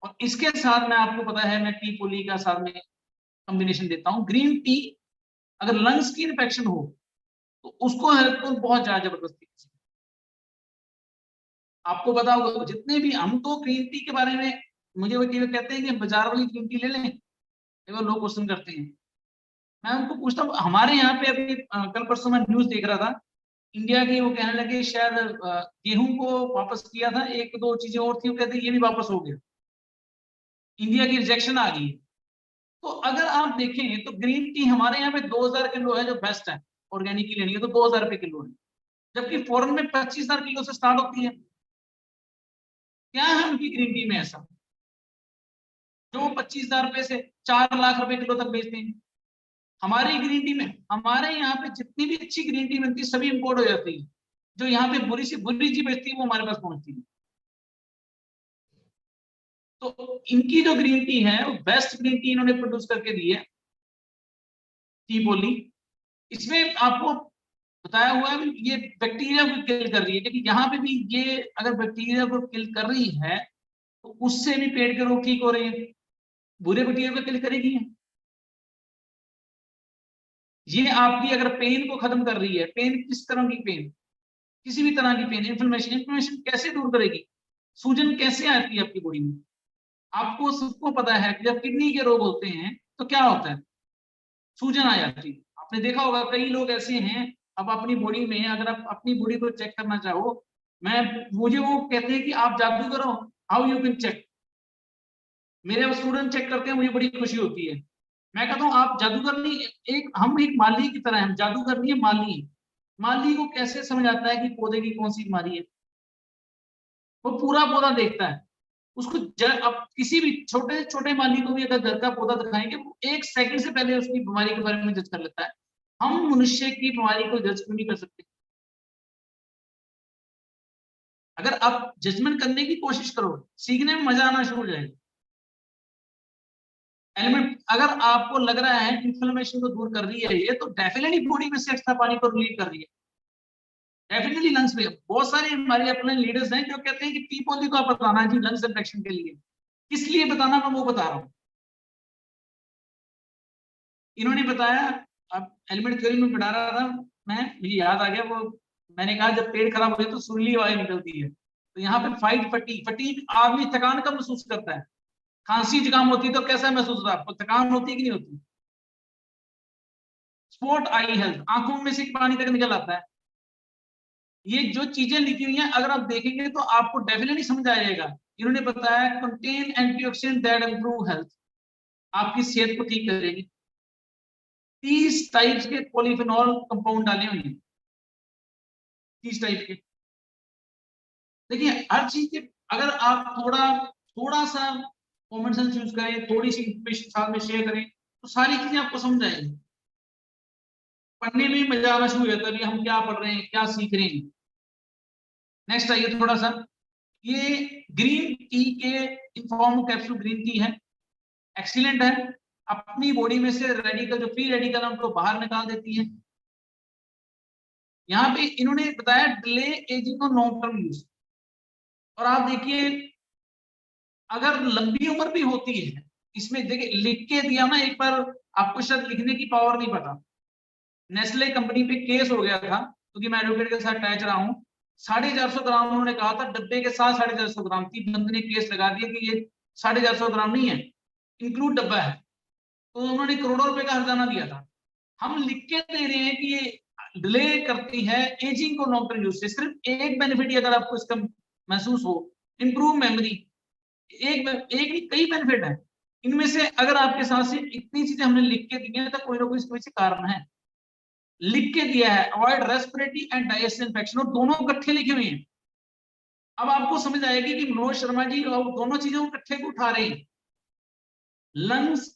और इसके साथ में आपको पता है मैं टी पोली का साथ में कॉम्बिनेशन देता हूँ। ग्रीन टी अगर लंग्स की इन्फेक्शन हो तो उसको हेल्पफुल बहुत ज्यादा जबरदस्ती। आपको पता होगा जितने भी, हम तो ग्रीन टी के बारे में, मुझे वो कहते हैं कि बाजार वाली ग्रीन टी ले लें, वो लोग क्वेश्चन करते हैं। मैं उनको पूछता हूँ, हमारे यहाँ पे अभी कल परसों मैं न्यूज देख रहा था, इंडिया की, वो कहने लगे शायद गेहूं को वापस किया था, एक दो चीजें और थी, वो कहते ये भी वापस हो गया, इंडिया की रिजेक्शन आ गई। तो अगर आप देखें तो ग्रीन टी हमारे यहाँ पे 2000 किलो है जो बेस्ट है, ऑर्गेनिक की लेनी है तो 2000 रुपए किलो है, जबकि फॉरेन में 25,000 किलो से स्टार्ट होती है। क्या है उनकी ग्रीन टी में ऐसा जो 25,000 रुपए से 4 लाख रुपए किलो तक बेचते हैं? हमारी ग्रीन टी में, हमारे यहाँ पे जितनी भी अच्छी ग्रीन टी मिलती है सभी इंपोर्ट हो जाती है। जो यहाँ पे बुरी से बुरी चीज बेचती है वो हमारे पास पहुंचती है। तो इनकी जो ग्रीन टी है वो बेस्ट ग्रीन टी इन्होंने प्रोड्यूस करके दी है, टी बोली। इसमें आपको बताया हुआ है ये बैक्टीरिया को किल कर रही है, लेकिन यहाँ पे भी ये अगर बैक्टीरिया को किल कर रही है तो उससे भी पेट के रोग ठीक हो रहे हैं, बुरे बैक्टीरिया को किल करेगी। ये आपकी अगर पेन को खत्म कर रही है, पेन किस तरह की पेन, किसी भी तरह की पेन, इन्फ्लेमेशन कैसे दूर करेगी, सूजन कैसे आती है आपकी बॉडी में? आपको सबको पता है कि जब किडनी के रोग होते हैं तो क्या होता है, सूजन आ जाती है। आपने देखा होगा कई लोग ऐसे हैं, अब अपनी बॉडी में अगर आप अपनी बॉडी को चेक करना चाहो, मुझे वो कहते हैं कि आप जादू करो, हाउ यू कैन चेक। मेरे स्टूडेंट चेक करते हैं, मुझे बड़ी खुशी होती है। मैं कहता हूँ आप जादूगर नहीं, हम एक माली की तरह हैं, जादूगर नहीं है, माली। माली को कैसे समझ आता है कि पौधे की कौन सी बीमारी है? वो पूरा पौधा देखता है उसको। अब किसी भी छोटे छोटे माली को भी अगर घर का पौधा दिखाएंगे, वो 1 सेकंड से पहले उसकी बीमारी के बारे में जज कर लेता है। हम मनुष्य की बीमारी को जज क्यों नहीं कर सकते? अगर आप जजमेंट करने की कोशिश करो, सीखने में मजा आना शुरू हो जाएगा। एलिमेंट अगर आपको लग रहा है कि इन्फ्लेमेशन को दूर कर रही है ये, तो डेफिनेटली बॉडी में से एक्स्ट्रा पानी को रिलीव कर रही है, डेफिनेटली लंग्स में। बहुत सारे हमारे अपने लीडर्स हैं जो कहते हैं कि टी पॉली को आप बताना जी लंग्स इन्फेक्शन के लिए, किस लिए बताना, मैं वो बता रहा हूँ। इन्होंने बताया, अब एलिमेंट थ्योरी में पढ़ा रहा था मैं, मुझे याद आ गया वो। मैंने कहा जब पेट खराब हो तो सुरीली हवाएं निकलती है, तो यहाँ पे फाइट फटीग, फटीग आदमी थकान का महसूस करता है। खांसी जुकाम होती है तो कैसा महसूस होता है आपको, थकान होती है कि नहीं होती? स्पॉट आई हेल्थ, आंखों में से पानी तक निकल आता है। ये जो चीजें लिखी हुई हैं अगर आप देखेंगे तो आपको डेफिनेटली समझ आ जाएगा। इन्होंने बताया contain antioxidant that improve health, आपकी सेहत को ठीक करेगी। 30 टाइप्स के पॉलीफेनॉल कंपाउंड डाले हुए हैं, 30 टाइप के। देखिए हर चीज के अगर आप थोड़ा थोड़ा सा कॉमन सेंस यूज करें, थोड़ी सी इंफॉर्मेशन साथ में शेयर करें, तो सारी चीजें आपको समझ आएंगी। पढ़ने में मजा आना शुरू हो जाता है कि हम क्या पढ़ रहे हैं, क्या सीख रहे हैं। नेक्स्ट आइए थोड़ा सा, ये ग्रीन टी के इनफॉर्म कैप्सूल ग्रीन टी है, एक्सीलेंट है। अपनी बॉडी में से रेडिकल, जो फ्री रेडिकल है उनको बाहर निकाल देती है। यहाँ पे इन्होंने बताया डिले एजिंग और लॉन्ग टर्म यूज। और आप देखिए अगर लंबी उम्र भी होती है, इसमें देखिए लिख के दिया ना, एक बार आपको शायद लिखने की पावर नहीं पता। नेस्ले कंपनी पे केस हो गया था, क्योंकि मैं एडवोकेट के साथ अटैच रहा हूँ। 450 ग्राम उन्होंने कहा था, डब्बे के साथ 450 ग्राम थी। बंद ने केस लगा दिया कि ये 450 ग्राम नहीं है, इंक्लूड डब्बा है। तो उन्होंने करोड़ों रुपए का हर्जाना दिया था। हम लिख के दे रहे हैं कि ये डिले करती है एजिंग को लॉन्ग टर्म यूज से। सिर्फ एक बेनिफिट ही अगर आपको इसका महसूस हो, इंप्रूव मेमोरी। एक नहीं, कई बेनिफिट है इनमें से। अगर आपके साथ से इतनी चीजें हमने लिख के दी है तो कोई ना कोई इसके पीछे कारण है। लिख के दिया है avoid respiratory and digestive infection, और दोनों इकट्ठे लिखे हुए हैं। अब आपको समझ आएगी कि मनोज शर्मा जी दोनों चीजों को इकट्ठे को उठा रहे हैं। Lungs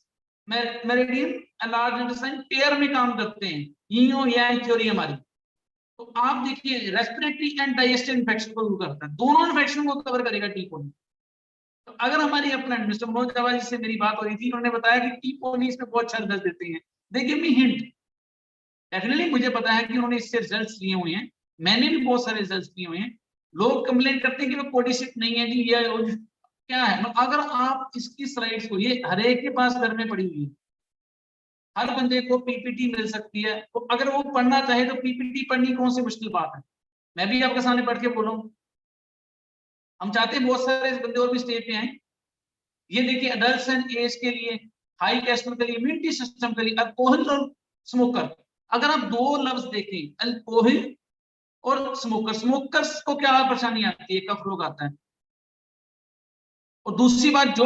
meridian large intestine pair में काम करते हैं, यीयो यांग थ्योरी हमारी। तो आप देखिए रेस्पिरेटरी एंड डाइजेस्टिव इन्फेक्शन को दूर करता है, दोनों इन्फेक्शन को कवर करेगा टी पॉली। तो अगर हमारी अपना मिस्टर मनोज शर्मा जी से मेरी बात हो रही थी, उन्होंने बताया कि टी पॉली इसमें बहुत अच्छा रिजल्ट देते हैं। देखिए मी हिंट, डेफिनेटली मुझे पता है कि उन्होंने इससे रिजल्ट्स लिए हुए हैं, मैंने भी बहुत सारे रिजल्ट्स लिए हुए हैं। लोग कंप्लेन करते हैं कि वो कोडिशिप नहीं है जी, ये क्या है। अगर आप इसकी स्लाइड्स को, ये हर एक के पास घर में पड़ी हुई है, हर बंदे को पीपीटी मिल सकती है, तो अगर वो पढ़ना चाहे तो पीपीटी पढ़नी कौन सी मुश्किल बात है। मैं भी आपके सामने पढ़ के बोलूं, हम चाहते हैं बहुत सारे बंदे और भी स्टेज पे आए। ये देखिए अडल्ट एंड एज के लिए, हाई कैस्ट्रोल के लिए, इम्यूनिटी सिस्टम के लिए, अल्कोहल और स्मोकर। अगर आप दो लफ्ज देखें, अल्कोहल और स्मोकर, स्मोकर्स को क्या परेशानी आती है, कफ रोग आता है। और दूसरी बात, जो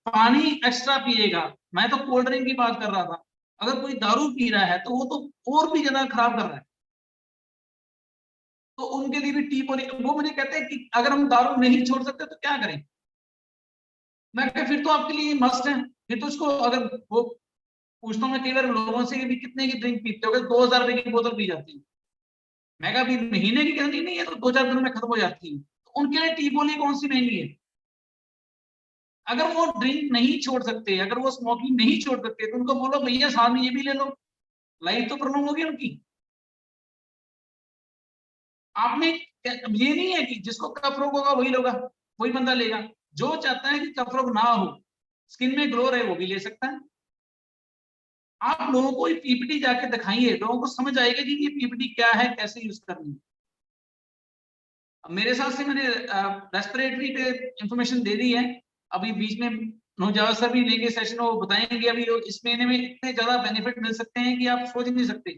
पानी एक्स्ट्रा पिएगा, मैं तो कोल्ड ड्रिंक की बात कर रहा था, अगर कोई दारू पी रहा है तो वो तो और भी ज्यादा खराब कर रहा है। तो उनके लिए भी टी पॉली, वो मुझे कहते हैं कि अगर हम दारू नहीं छोड़ सकते तो क्या करें। मैं कहता फिर तो आपके लिए मस्ट है, फिर तो उसको अगर वो पूछता हूँ मैं कई बार लोगों से भी कितने की ड्रिंक पीते हो, 2,000 रुपए की बोतल पी जाती है। मैं कहा अभी महीने की कहती नहीं है तो 2-4 दिन में खत्म हो जाती है, तो उनके लिए टी पॉली कौन सी महंगी है। अगर वो ड्रिंक नहीं छोड़ सकते, अगर वो स्मोकिंग नहीं छोड़ सकते, तो उनको बोलो भैया साथ में ये भी ले लो, लाइफ तो प्रॉब्लम होगी उनकी। आपने ये नहीं है कि जिसको कफ रोग होगा वही लोगा, वही बंदा लेगा। जो चाहता है कि कफ रोग ना हो, स्किन में ग्लो रहे, वो भी ले सकता है। आप लोगों को पीपीटी जाके दिखाइए, लोगों को समझ आएगा कि ये पीपीटी क्या है, कैसे यूज करनी है। मेरे हिसाब से मैंने रेस्पिरेटरी पे इंफॉर्मेशन दे दी है। अभी बीच में नौजावा सर भी लेंगे सेशन, वो बताएंगे अभी इस महीने में इतने ज्यादा बेनिफिट मिल सकते हैं कि आप सोच नहीं सकते।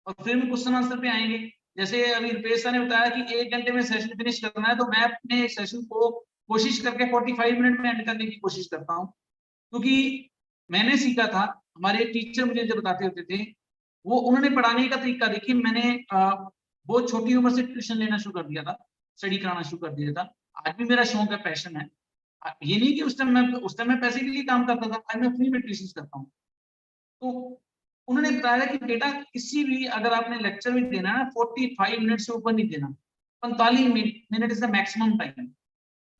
और फिर हम क्वेश्चन आंसर पे आएंगे। जैसे अभी रुपेश सर ने बताया कि 1 घंटे में सेशन फिनिश करना है, तो मैं अपने सेशन को कोशिश करके 45 मिनट में एंड करने की कोशिश करता हूँ। क्योंकि मैंने सीखा था, हमारे टीचर मुझे जब बताते होते थे, वो उन्होंने पढ़ाने का तरीका देखिए, मैंने बहुत छोटी उम्र से ट्यूशन लेना शुरू कर दिया था, स्टडी कराना शुरू कर दिया था। आज भी मेरा शौक है, पैशन है। ये नहीं कि उस टाइम मैं पैसे के लिए काम करता था, आज मैं फ्री में ट्यूशन करता हूँ। तो उन्होंने बताया कि बेटा किसी भी अगर आपने लेक्चर भी देना है ना, 45 मिनट से ऊपर नहीं देना, 45 minute is the maximum time.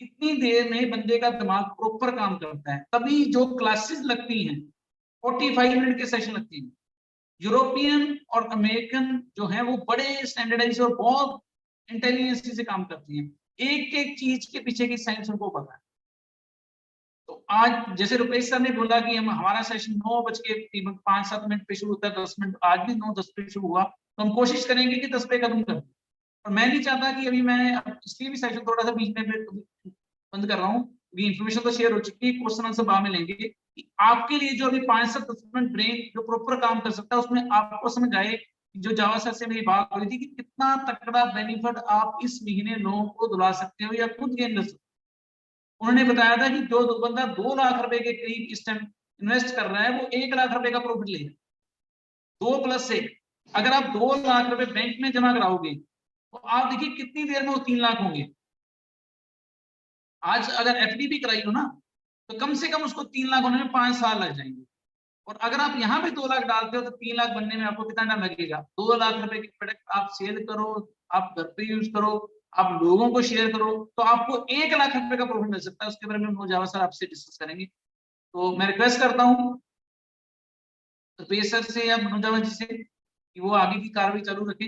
इतनी देर में बंदे का दिमाग प्रॉपर काम करता है, तभी जो क्लासेस लगती हैं 45 मिनट के सेशन लगती हैं। यूरोपियन और अमेरिकन जो है वो बड़े स्टैंडर्डाइज और बहुत इंटेलिजेंसी से काम करती हैं, एक एक चीज के पीछे की साइंस उनको पता है। तो आज जैसे रुपेश सर ने बोला कि हम हमारा सेशन 9:05-7 पे शुरू होता है, 10 मिनट, आज भी 9:10 पे शुरू हुआ, तो हम कोशिश करेंगे कि 10 पे खत्म कर दें। और मैं नहीं चाहता कि अभी मैं इसलिए भी सेशन थोड़ा सा बीच में बंद कर रहा हूँ, इन्फॉर्मेशन तो शेयर हो चुकी है, क्वेश्चन आंसर बाद में लेंगे कि आपके लिए जो अभी 5 से 10 मिनट ब्रेन जो प्रॉपर काम कर सकता है, उसमें आपको समझ आए जो जावा सर से मेरी बात हो रही थी कि कितना तगड़ा बेनिफिट आप इस महीने लोगों को दिला सकते हो या खुद गेन कर सकते हो। उन्होंने बताया था कि जो बंदा 2 लाख रुपए के करीब इस टाइम इन्वेस्ट कर रहा है, वो 1 लाख रुपए का प्रॉफिट लेगा। 2+1, अगर आप 2 लाख रुपए बैंक में जमा कराओगे, तो आप देखिए कितनी देर में वो 3 लाख होंगे। आज अगर एफडी भी कराई हो ना, तो कम से कम उसको 3 लाख होने में 5 साल लग जाएंगे। और अगर आप यहाँ पे 2 लाख डालते हो, तो 3 लाख बनने में आपको कितना टाइम लगेगा। 2 लाख रुपए की प्रोडक्ट आप सेल करो, आप घर पे यूज करो, आप लोगों को शेयर करो, तो आपको 1 लाख रुपए का प्रॉफिट मिल सकता है। उसके बारे में नौजावा सर आपसे डिस्कस करेंगे। तो मैं रिक्वेस्ट करता हूँ रुपेश सर से या नौजावा जी से कि वो आगे की कार्रवाई चालू रखें।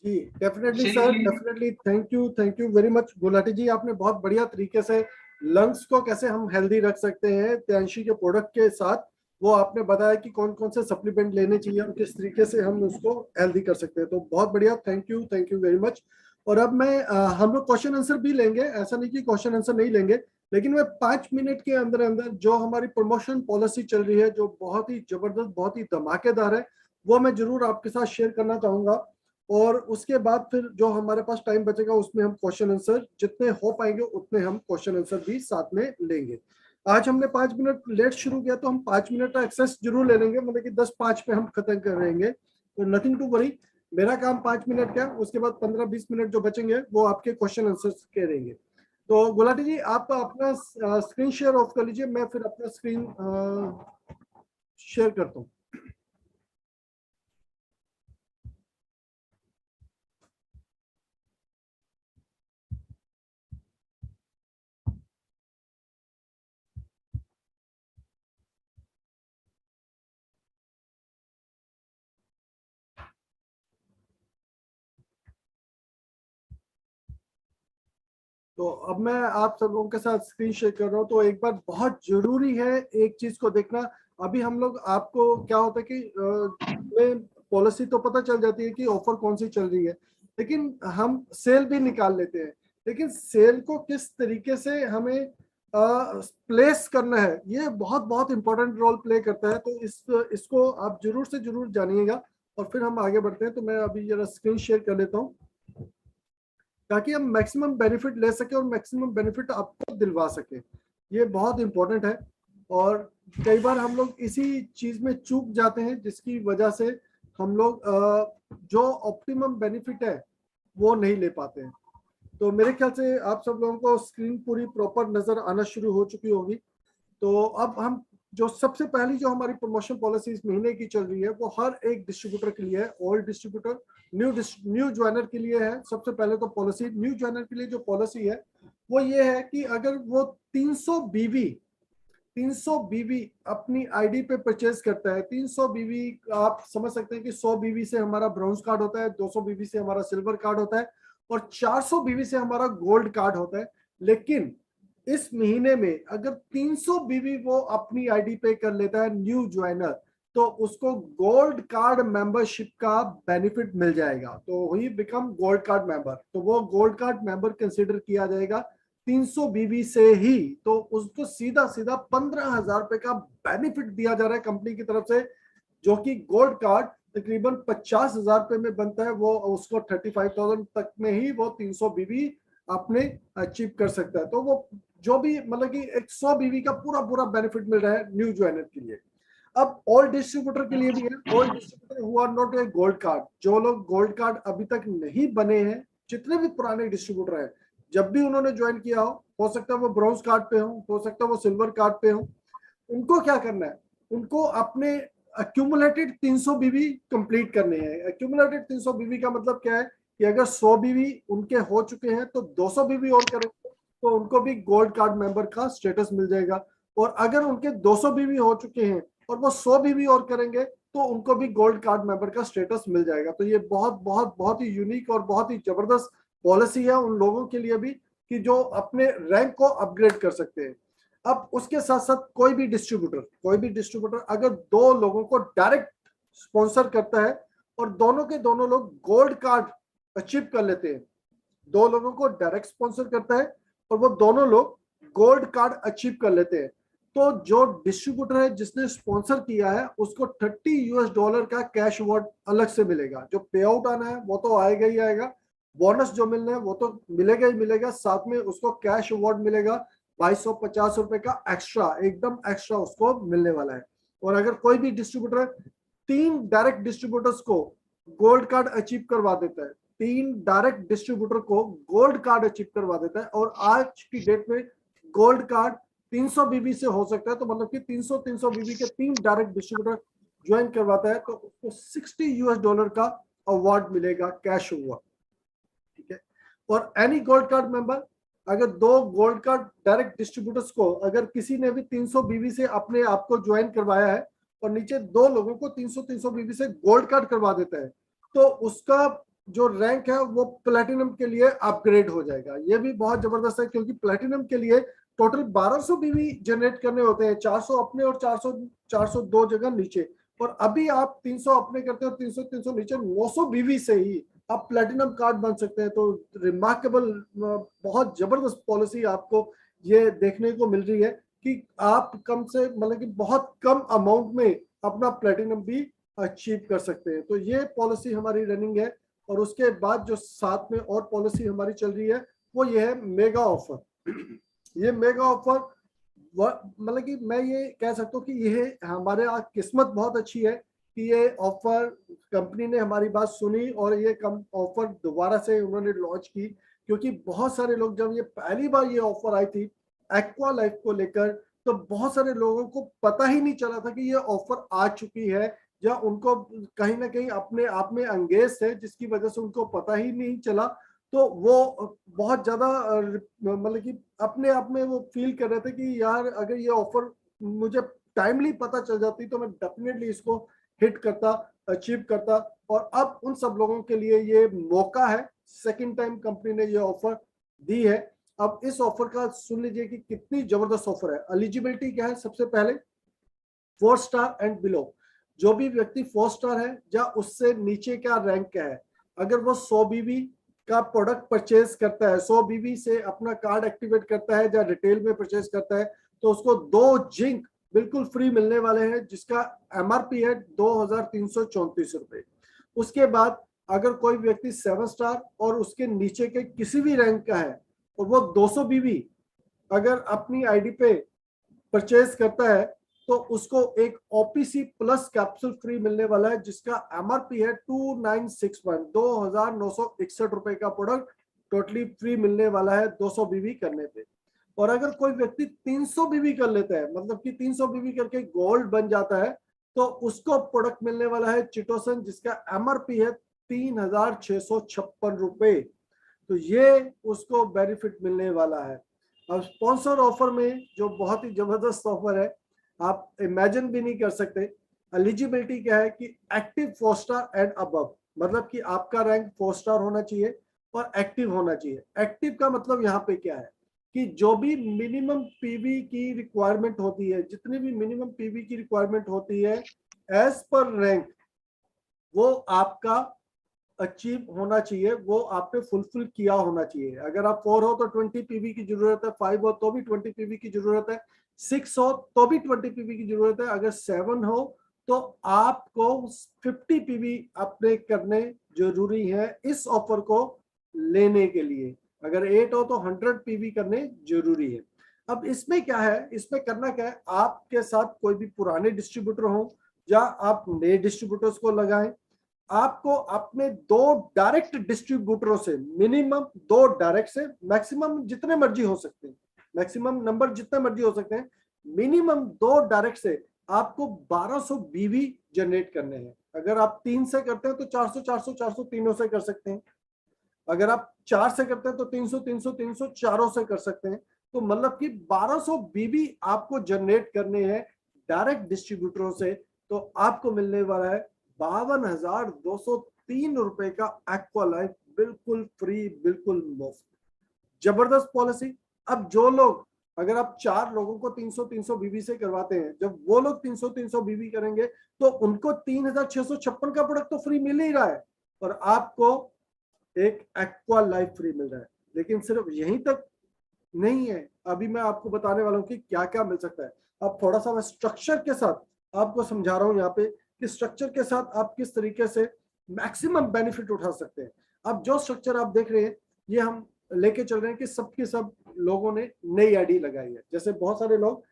जी डेफिनेटली शेर सर, जी। Definitely, thank you very much Gulati ji. आपने बहुत बढ़िया तरीके से लंग्स को कैसे हम हेल्दी रख सकते हैं त्यांशी के प्रोडक्ट के साथ, वो आपने बताया कि कौन कौन से सप्लीमेंट लेने चाहिए और किस तरीके से हम उसको हेल्दी कर सकते हैं। तो बहुत बढ़िया, थैंक यू वेरी मच। और अब मैं हम लोग क्वेश्चन आंसर भी लेंगे, ऐसा नहीं कि क्वेश्चन आंसर नहीं लेंगे, लेकिन मैं 5 मिनट के अंदर अंदर जो हमारी प्रमोशन पॉलिसी चल रही है, जो बहुत ही जबरदस्त, बहुत ही धमाकेदार है, वो मैं जरूर आपके साथ शेयर करना चाहूंगा। और उसके बाद फिर जो हमारे पास टाइम बचेगा उसमें हम क्वेश्चन आंसर जितने हो पाएंगे उतने हम क्वेश्चन आंसर भी साथ में लेंगे। आज हमने 5 मिनट लेट शुरू किया, तो हम 5 मिनट का एक्सेस जरूर ले लेंगे, मतलब कि 10:05 पे हम खत्म कर रहेंगे। तो नथिंग टू वरी, मेरा काम 5 मिनट का, उसके बाद 15-20 मिनट जो बचेंगे वो आपके क्वेश्चन आंसर के रहेंगे। तो गुलाटी जी आप अपना स्क्रीन शेयर ऑफ कर लीजिए, मैं फिर अपना स्क्रीन शेयर करता हूँ। तो अब मैं आप सब लोगों के साथ स्क्रीन शेयर कर रहा हूँ। तो एक बार बहुत जरूरी है एक चीज को देखना। अभी हम लोग, आपको क्या होता है कि पॉलिसी तो पता चल जाती है कि ऑफर कौन सी चल रही है, लेकिन हम सेल भी निकाल लेते हैं, लेकिन सेल को किस तरीके से हमें प्लेस करना है, ये बहुत बहुत इंपॉर्टेंट रोल प्ले करता है। तो इसको आप जरूर से जरूर जानिएगा और फिर हम आगे बढ़ते हैं। तो मैं अभी जरा स्क्रीन शेयर कर लेता हूँ ताकि हम मैक्सिमम बेनिफिट ले सके और मैक्सिमम बेनिफिट आपको दिलवा सके, ये बहुत इंपॉर्टेंट है। और कई बार हम लोग इसी चीज में चूक जाते हैं जिसकी वजह से हम लोग जो ऑप्टिमम बेनिफिट है वो नहीं ले पाते हैं। तो मेरे ख्याल से आप सब लोगों को स्क्रीन पूरी प्रॉपर नजर आना शुरू हो चुकी होगी। तो अब हम जो सबसे पहली जो हमारी प्रमोशन पॉलिसी इस महीने की चल रही है वो हर एक डिस्ट्रीब्यूटर के लिए है, ओल्ड डिस्ट्रीब्यूटर, न्यू ज्वाइनर के लिए है। सबसे पहले तो पॉलिसी न्यू ज्वाइनर के लिए जो पॉलिसी है वो ये है कि अगर वो 300 बीवी अपनी आईडी पे परचेज करता है, 300 बीवी आप समझ सकते हैं कि 100 बीवी से हमारा ब्रॉन्ज कार्ड होता है, 200 बीवी से हमारा सिल्वर कार्ड होता है और 400 बीवी से हमारा गोल्ड कार्ड होता है। लेकिन इस महीने में अगर 300 बीवी वो अपनी आईडी पे कर लेता है न्यू ज्वाइनर, तो उसको गोल्ड कार्ड मेंबरशिप का बेनिफिट मिल जाएगा। तो he become gold card member, तो वो गोल्ड कार्ड मेंबर कंसिडर किया जाएगा 300 बीवी से ही। तो उसको सीधा सीधा 15,000 रुपए का बेनिफिट दिया जा रहा है कंपनी की तरफ से, जो कि गोल्ड कार्ड तकरीबन 50,000 रुपए में बनता है, वो उसको 35,000 तक में ही वो 300 बीवी आपने अचीव कर सकता है। तो वो जो भी मतलब कि 100 बीवी का पूरा पूरा बेनिफिट मिल रहा है न्यू ज्वाइनर के लिए। अब ओल्ड डिस्ट्रीब्यूटर के लिए भी है, old distributor who are not a gold card, जो लोग गोल्ड कार्ड अभी तक नहीं बने हैं, जितने भी पुराने डिस्ट्रीब्यूटर हैं, जब भी उन्होंने ज्वाइन किया हो सकता है वो ब्रॉन्ज कार्ड पे हो सकता है वो सिल्वर कार्ड पे हो, उनको क्या करना है, उनको अपने अक्यूमुलेटेड 300 बीवी कंप्लीट करने हैं। अक्यूमुलेटेड 300 बीवी का मतलब क्या है कि अगर 100 बीवी उनके हो चुके हैं तो 200 बीवी और करेंगे तो उनको भी गोल्ड कार्ड मेंबर का स्टेटस मिल जाएगा। और अगर उनके 200 बीवी हो चुके हैं और वो 100 बीवी और करेंगे तो उनको भी गोल्ड कार्ड मेंबर का स्टेटस मिल जाएगा। तो ये बहुत बहुत बहुत ही यूनिक और बहुत ही जबरदस्त पॉलिसी है उन लोगों के लिए भी कि जो अपने रैंक को अपग्रेड कर सकते हैं। अब उसके साथ साथ कोई भी डिस्ट्रीब्यूटर अगर दो लोगों को डायरेक्ट स्पॉन्सर करता है और दोनों के दोनों लोग गोल्ड कार्ड अचीव कर लेते हैं, दो लोगों को डायरेक्ट स्पॉन्सर करता है और वो दोनों लोग गोल्ड कार्ड अचीव कर लेते हैं, तो जो डिस्ट्रीब्यूटर है जिसने स्पॉन्सर किया है उसको $30 का कैश अवार्ड अलग से मिलेगा। जो पे आउट आना है वो तो आएगा ही आएगा, बोनस जो मिलना है वो तो मिलेगा ही मिलेगा, साथ में उसको कैश अवार्ड मिलेगा 2250 रुपए का एक्स्ट्रा, एकदम एक्स्ट्रा उसको मिलने वाला है। और अगर कोई भी डिस्ट्रीब्यूटर 3 डायरेक्ट डिस्ट्रीब्यूटर्स को गोल्ड कार्ड अचीव करवा देता है, 3 डायरेक्ट डिस्ट्रीब्यूटर को गोल्ड कार्ड अचीव करवा देता है, और आज की डेट में गोल्ड कार्ड 300 बीबी से हो सकता है, तो मतलब कि 300 बीबी के 3 डायरेक्ट डिस्ट्रीब्यूटर ज्वाइन करवाता है तो उसको $60 का अवार्ड मिलेगा, कैश अवार्ड, ठीक है। और एनी गोल्ड कार्ड मेंबर, अगर 2 गोल्ड कार्ड डायरेक्ट डिस्ट्रीब्यूटर्स को अगर किसी ने भी 300 बीबी से अपने आप को ज्वाइन करवाया है और नीचे 2 लोगों को 300 बीबी से गोल्ड कार्ड करवा देता है, तो उसका जो रैंक है वो प्लेटिनम के लिए अपग्रेड हो जाएगा। ये भी बहुत जबरदस्त है क्योंकि प्लेटिनम के लिए टोटल 1200 बीवी जनरेट करने होते हैं, 400 अपने और 402 जगह नीचे, और अभी आप 300 अपने करते हो, 300 नीचे, 900 बीवी से ही आप प्लेटिनम कार्ड बन सकते हैं। तो रिमार्केबल, बहुत जबरदस्त पॉलिसी आपको ये देखने को मिल रही है कि आप कम से मतलब कि बहुत कम अमाउंट में अपना प्लेटिनम भी अचीव कर सकते हैं। तो ये पॉलिसी हमारी रनिंग है। और उसके बाद जो साथ में और पॉलिसी हमारी चल रही है वो ये है मेगा ऑफर। ये मेगा ऑफर मतलब कि मैं ये कह सकता हूँ कि ये हमारे आज किस्मत बहुत अच्छी है कि ये ऑफर कंपनी ने हमारी बात सुनी और ये ऑफर दोबारा से उन्होंने लॉन्च की, क्योंकि बहुत सारे लोग जब ये पहली बार ये ऑफर आई थी एक्वा लाइफ को लेकर, तो बहुत सारे लोगों को पता ही नहीं चला था कि ये ऑफर आ चुकी है, या उनको कहीं ना कहीं अपने आप में अंगेज है जिसकी वजह से उनको पता ही नहीं चला। तो वो बहुत ज्यादा मतलब कि अपने आप में वो फील कर रहे थे कि यार अगर ये ऑफर मुझे टाइमली पता चल जाती तो मैं डेफिनेटली इसको हिट करता, अचीव करता। और अब उन सब लोगों के लिए ये मौका है, सेकंड टाइम कंपनी ने ये ऑफर दी है। अब इस ऑफर का सुन लीजिए कि कितनी जबरदस्त ऑफर है। एलिजिबिलिटी क्या है, सबसे पहले 4 स्टार एंड बिलो, जो भी व्यक्ति 4 स्टार है या उससे नीचे का रैंक का है, अगर वो 100 बीबी का प्रोडक्ट परचेज करता है, 100 बीबी से अपना कार्ड एक्टिवेट करता है या रिटेल में परचेज करता है, तो उसको 2 जिंक बिल्कुल फ्री मिलने वाले हैं, जिसका एमआरपी है 2334 रुपए। उसके बाद अगर कोई व्यक्ति 7 स्टार और उसके नीचे के किसी भी रैंक का है और वो 200 बीबी अगर अपनी आईडी पे परचेज करता है तो उसको एक ओपीसी प्लस कैप्सूल फ्री मिलने वाला है, जिसका एमआरपी है 2961, 2961 रुपए का प्रोडक्ट टोटली फ्री मिलने वाला है 200 बीवी करने पे। और अगर कोई व्यक्ति 300 बीवी कर लेता है, मतलब कि 300 बीवी करके गोल्ड बन जाता है, तो उसको प्रोडक्ट मिलने वाला है चिटोसन, जिसका एमआरपी है 3656 रुपए। तो ये उसको बेनिफिट मिलने वाला है। अब स्पॉन्सर ऑफर में जो बहुत ही जबरदस्त ऑफर है, आप इमेजिन भी नहीं कर सकते। एलिजिबिलिटी क्या है कि एक्टिव 4 स्टार एंड अबव, मतलब कि आपका रैंक 4 स्टार होना चाहिए और एक्टिव होना चाहिए। एक्टिव का मतलब यहाँ पे क्या है कि जो भी मिनिमम पीवी की रिक्वायरमेंट होती है, जितनी भी मिनिमम पीवी की रिक्वायरमेंट होती है एज पर रैंक, वो आपका अचीव होना चाहिए, वो आपने फुलफिल किया होना चाहिए। अगर आप 4 हो तो 20 पीवी की जरूरत है, 5 हो तो भी 20 पीवी की जरूरत है, 6 हो तो भी 20 पीवी की जरूरत है, अगर 7 हो तो आपको 50 पीवी अपने करने जरूरी है इस ऑफर को लेने के लिए। अगर 8 हो तो 100 पीवी करने जरूरी है। अब इसमें क्या है, इसमें करना क्या है, आपके साथ कोई भी पुराने डिस्ट्रीब्यूटर हो या आप नए डिस्ट्रीब्यूटर्स को लगाएं। आपको अपने 2 डायरेक्ट डिस्ट्रीब्यूटरों से, मिनिमम 2 डायरेक्ट से, मैक्सिमम जितने मर्जी हो सकते हैं, मैक्सिमम नंबर जितने मर्जी हो सकते हैं, मिनिमम 2 डायरेक्ट से आपको 1200 बीवी जनरेट करने हैं। अगर आप 3 से करते हैं तो 400 400 400 तीनों से कर सकते हैं। अगर आप 4 से करते हैं तो 300 300 300 चारों से कर सकते हैं। तो मतलब कि 1200 बीबी आपको जनरेट करने हैं डायरेक्ट डिस्ट्रीब्यूटरों से। तो आपको मिलने वाला है 52,203 रुपए का एक्वा लाइफ, बिल्कुल फ्री, बिल्कुल मुफ्त। जबरदस्त पॉलिसी। अब जो लोग, अगर आप 4 लोगों को 300 300 बीबी से करवाते हैं, जब वो लोग 300 300 बीबी करेंगे तो उनको 3656 का प्रोडक्ट तो फ्री मिल ही रहा है, और आपको एक एक्वा लाइफ फ्री मिल रहा है। लेकिन सिर्फ यहीं तक नहीं है, अभी मैं आपको बताने वाला हूं कि क्या क्या मिल सकता है। अब थोड़ा सा मैं स्ट्रक्चर के साथ आपको समझा रहा हूं यहाँ पे कि स्ट्रक्चर के साथ आप किस तरीके से मैक्सिमम बेनिफिट उठा सकते हैं। अब जो स्ट्रक्चर आप देख रहे हैं, ये हम लेके चल रहे हैं कि सबके सब लोगों ने नई आईडी लगाई है। जैसे बहुत सारे लोग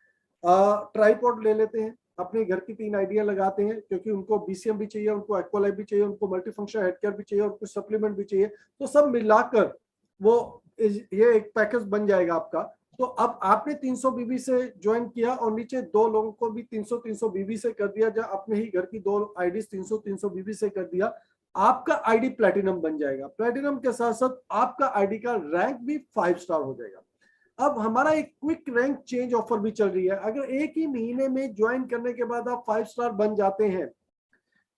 ट्राइपॉड ले लेते हैं, अपने घर की 3 आइडिया लगाते हैं, क्योंकि उनको बीसीएम भी चाहिए, उनको एक्वालाइफ भी चाहिए, उनको मल्टीफंक्शनल हेडकेयर भी चाहिए और कुछ सप्लीमेंट भी चाहिए। तो सब मिलाकर वो ये एक पैकेज बन जाएगा आपका। तो अब आपने 300 बीबी से ज्वाइन किया और नीचे 2 लोगों को भी 300 300 बीबी से कर दिया, या अपने ही घर की 2 आईडीज 300 300 बीबी से कर दिया, आपका आईडी प्लैटिनम बन जाएगा। प्लैटिनम के साथ साथ आपका आईडी का रैंक भी 5 स्टार हो जाएगा। अब हमारा एक क्विक रैंक चेंज ऑफर भी चल रही है। अगर एक ही महीने में ज्वाइन करने के बाद आप 5 स्टार बन जाते हैं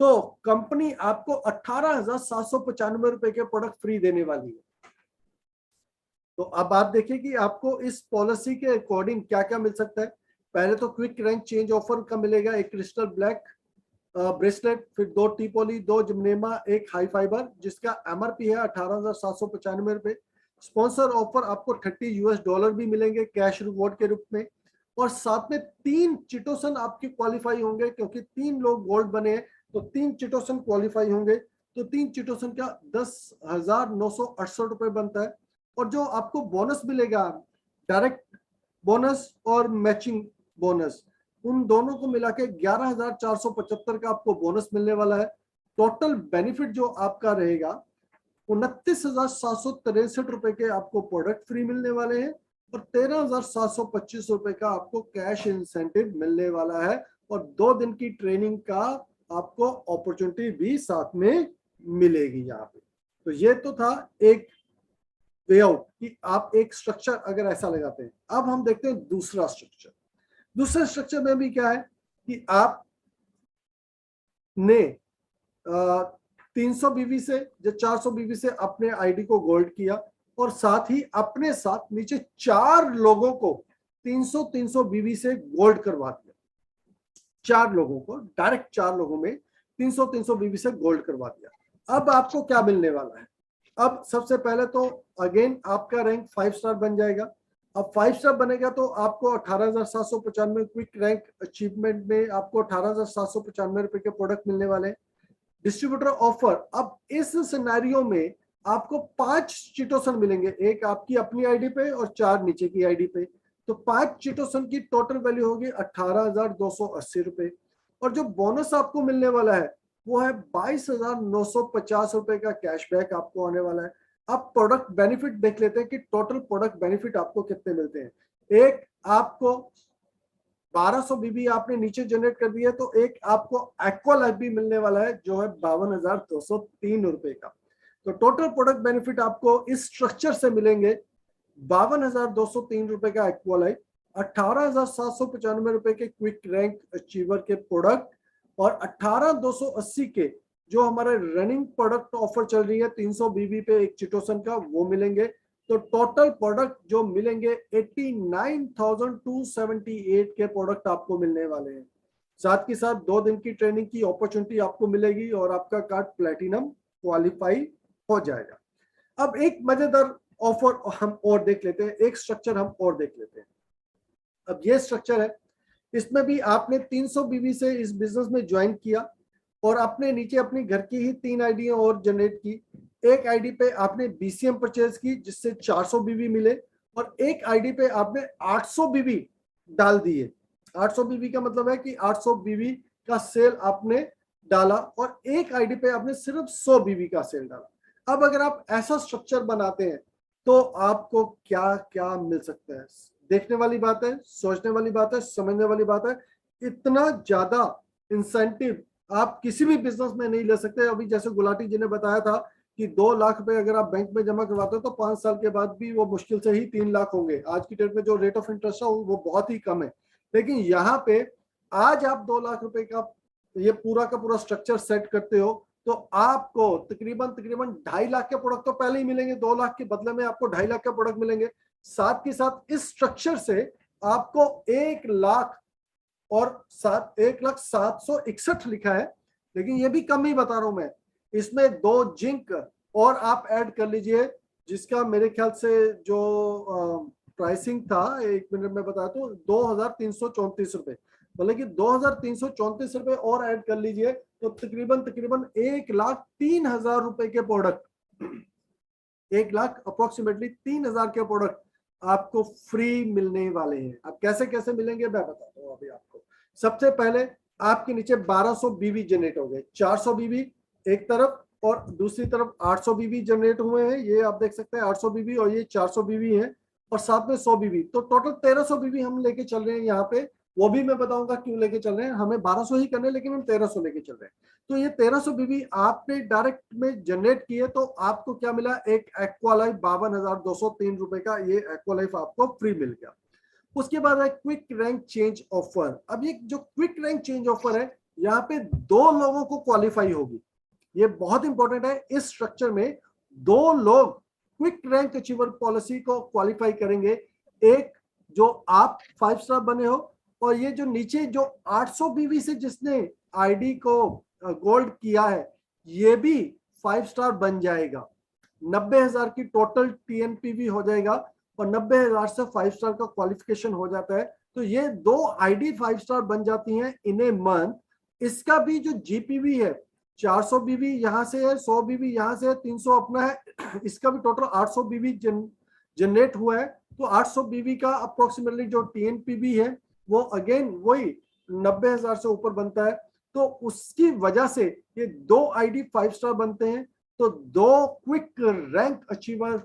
तो कंपनी आपको 18,795 रुपए के प्रोडक्ट फ्री देने वाली है। तो अब आप देखिए कि आपको इस पॉलिसी के अकॉर्डिंग क्या क्या मिल सकता है। पहले तो क्विक रैंक चेंज ऑफर का मिलेगा एक क्रिस्टल ब्लैक ब्रेसलेट, फिर 2 टीपोली, 2 जिमनेमा, एक हाई फाइबर, जिसका एमआरपी है 18,795 रुपए। स्पॉन्सर ऑफर आपको $30 भी मिलेंगे कैश रिवॉर्ड के रूप में, और साथ में 3 चिटोसन आपके क्वालिफाई होंगे, क्योंकि 3 लोग गोल्ड बने हैं तो 3 चिटोसन क्वालिफाई होंगे। तो 3 चिटोसन का 10,968 रुपए बनता है। और जो आपको बोनस मिलेगा, डायरेक्ट बोनस और मैचिंग बोनस, उन दोनों को मिला के 11,475 का आपको बोनस मिलने वाला है। टोटल बेनिफिट जो आपका रहेगा 29,763 रुपए के आपको प्रोडक्ट फ्री मिलने वाले हैं, और 13,725 रुपए का आपको कैश इंसेंटिव मिलने वाला है, और 2 दिन की ट्रेनिंग का आपको अपॉर्चुनिटी भी साथ में मिलेगी यहाँ पे। तो ये तो था एक वे आउट कि आप एक स्ट्रक्चर अगर ऐसा लगाते हैं। अब हम देखते हैं दूसरा स्ट्रक्चर। दूसरे स्ट्रक्चर में भी क्या है कि आप ने 300 बीवी से या 400 बीवी से अपने आईडी को गोल्ड किया, और साथ ही अपने साथ नीचे 4 लोगों को 300 300 बीवी से गोल्ड करवा दिया। 4 लोगों को, डायरेक्ट 4 लोगों में 300 300 बीवी से गोल्ड करवा दिया। अब आपको क्या मिलने वाला है? अब सबसे पहले तो अगेन आपका रैंक 5 स्टार बन जाएगा। अब 5 स्टार बनेगा तो आपको 18,795 क्विक रैंक अचीवमेंट में आपको 18,795 रुपए के प्रोडक्ट मिलने वाले हैं। डिस्ट्रीब्यूटर ऑफर, अब इस सिनेरियो में आपको 5 चिटोसन मिलेंगे, एक आपकी अपनी आईडी पे और 4 नीचे की आईडी पे। तो 5 चिटोसन की टोटल वैल्यू होगी 18,280 रुपए। और जो बोनस आपको मिलने वाला है वो है 22,950 रुपए का कैशबैक आपको आने वाला है। अब प्रोडक्ट बेनिफिट देख लेते हैं कि टोटल प्रोडक्ट बेनिफिट आपको कितने मिलते हैं। एक आपको 1200 बीबी आपने नीचे जनरेट कर दिया, तो एक आपको एक्वा लाइफ भी मिलने वाला है जो है 52,203 रुपए का। तो टोटल प्रोडक्ट बेनिफिट आपको इस स्ट्रक्चर से मिलेंगे 52,203 रुपए का एक्वा लाइफ, 18,795 रुपए के क्विक रैंक अचीवर के प्रोडक्ट और 18,280 के जो हमारे रनिंग प्रोडक्ट ऑफर चल रही है 300 बीबी पे एक चिटोसन का, वो मिलेंगे। तो टोटल प्रोडक्ट जो मिलेंगे 89,278 के प्रोडक्ट आपको मिलने वाले हैं। साथ के साथ 2 दिन की ट्रेनिंग की अपॉर्चुनिटी आपको मिलेगी और आपका कार्ड प्लेटिनम क्वालिफाई हो जाएगा। अब एक मजेदार ऑफर हम और देख लेते हैं, एक स्ट्रक्चर हम और देख लेते हैं। अब ये स्ट्रक्चर है, इसमें भी आपने 300 बीबी से इस बिजनेस में ज्वाइन किया और आपने नीचे अपनी घर की ही 3 आईडी और जनरेट की। एक आईडी पे आपने बीसीएम परचेज की जिससे 400 बीबी मिले और एक आईडी पे आपने 800 बीबी डाल दिए। 800 बीबी का मतलब है कि 800 बीबी का सेल आपने डाला और एक आईडी पे आपने सिर्फ 100 बीबी का सेल डाला। अब अगर आप ऐसा स्ट्रक्चर बनाते हैं तो आपको क्या क्या मिल सकता है? देखने वाली बात है, सोचने वाली बात है, समझने वाली बात है। इतना ज्यादा इंसेंटिव आप किसी भी बिजनेस में नहीं ले सकते। अभी जैसे गुलाटी जी ने बताया था कि 2 लाख रुपए अगर आप बैंक में जमा करवाते हो तो 5 साल के बाद भी वो मुश्किल से ही 3 लाख होंगे। आज की डेट में जो रेट ऑफ इंटरेस्ट है वो बहुत ही कम है, लेकिन यहाँ पे आज आप 2 लाख रुपए का ये पूरा का पूरा स्ट्रक्चर सेट करते हो तो आपको तकरीबन 2.5 लाख के प्रोडक्ट तो पहले ही मिलेंगे। 2 लाख के बदले में आपको 2.5 लाख के प्रोडक्ट मिलेंगे। साथ के साथ इस स्ट्रक्चर से आपको 1 लाख और 1,0761 लिखा है, लेकिन ये भी कम ही बता रहा हूं मैं। इसमें 2 जिंक और आप ऐड कर लीजिए जिसका मेरे ख्याल से जो प्राइसिंग था, 1 मिनट में बताया तो 2,334 रुपए, बोले कि 2,334 रुपए और ऐड कर लीजिए तो तकरीबन 1,03,000 रुपए के प्रोडक्ट, 1 लाख अप्रोक्सीमेटली 3,000 के प्रोडक्ट आपको फ्री मिलने वाले हैं। अब कैसे कैसे मिलेंगे मैं बताता हूँ अभी आपको। सबसे पहले आपके नीचे 1200 बीबी जनरेट हो गए, 400 बीबी एक तरफ और दूसरी तरफ 800 बीबी जनरेट हुए हैं। ये आप देख सकते हैं 800 बीबी और ये 400 बीबी है और साथ में 100 बीबी, तो टोटल 1300 बीबी हम लेके चल रहे हैं यहाँ पे। वो भी मैं बताऊंगा क्यों लेके चल रहे हैं। हमें 1200 ही करने लेकिन हम 1300 लेके चल रहे हैं। तो ये 1300 बीबी आपने डायरेक्ट में जनरेट किए तो आपको क्या मिला? एक एक्वा लाइफ 52,203 रुपए का ये एक्वा लाइफ आपको फ्री मिल गया। उसके बाद है क्विक रैंक चेंज ऑफर। अब ये जो क्विक रैंक चेंज ऑफर है यहाँ पे 2 लोगों को क्वालिफाई होगी, ये बहुत इंपॉर्टेंट है। इस स्ट्रक्चर में 2 लोग क्विक रैंक अचीवर पॉलिसी को क्वालिफाई करेंगे। एक जो आप 5 स्टार बने हो और ये जो नीचे जो 800 बीवी से जिसने आईडी को गोल्ड किया है ये भी 5 स्टार बन जाएगा। 90,000 की टोटल टीएनपीवी हो जाएगा और 90,000 से 5 स्टार का क्वालिफिकेशन हो जाता है। तो ये 2 आईडी 5 स्टार बन जाती हैं इन ए मंथ। इसका भी जो जीपीवी है 400 बीबी यहाँ से है, 100 बीबी यहाँ से है, 300 अपना है, इसका भी टोटल 800 बीबी जनरेट हुआ है। तो 800 बीबी का अप्रोक्सीमेटली जो टीएनपीवी है वो अगेन वही 90,000 से ऊपर बनता है। तो उसकी वजह से ये 2 आईडी 5 स्टार बनते हैं। तो 2 क्विक रैंक अचीवर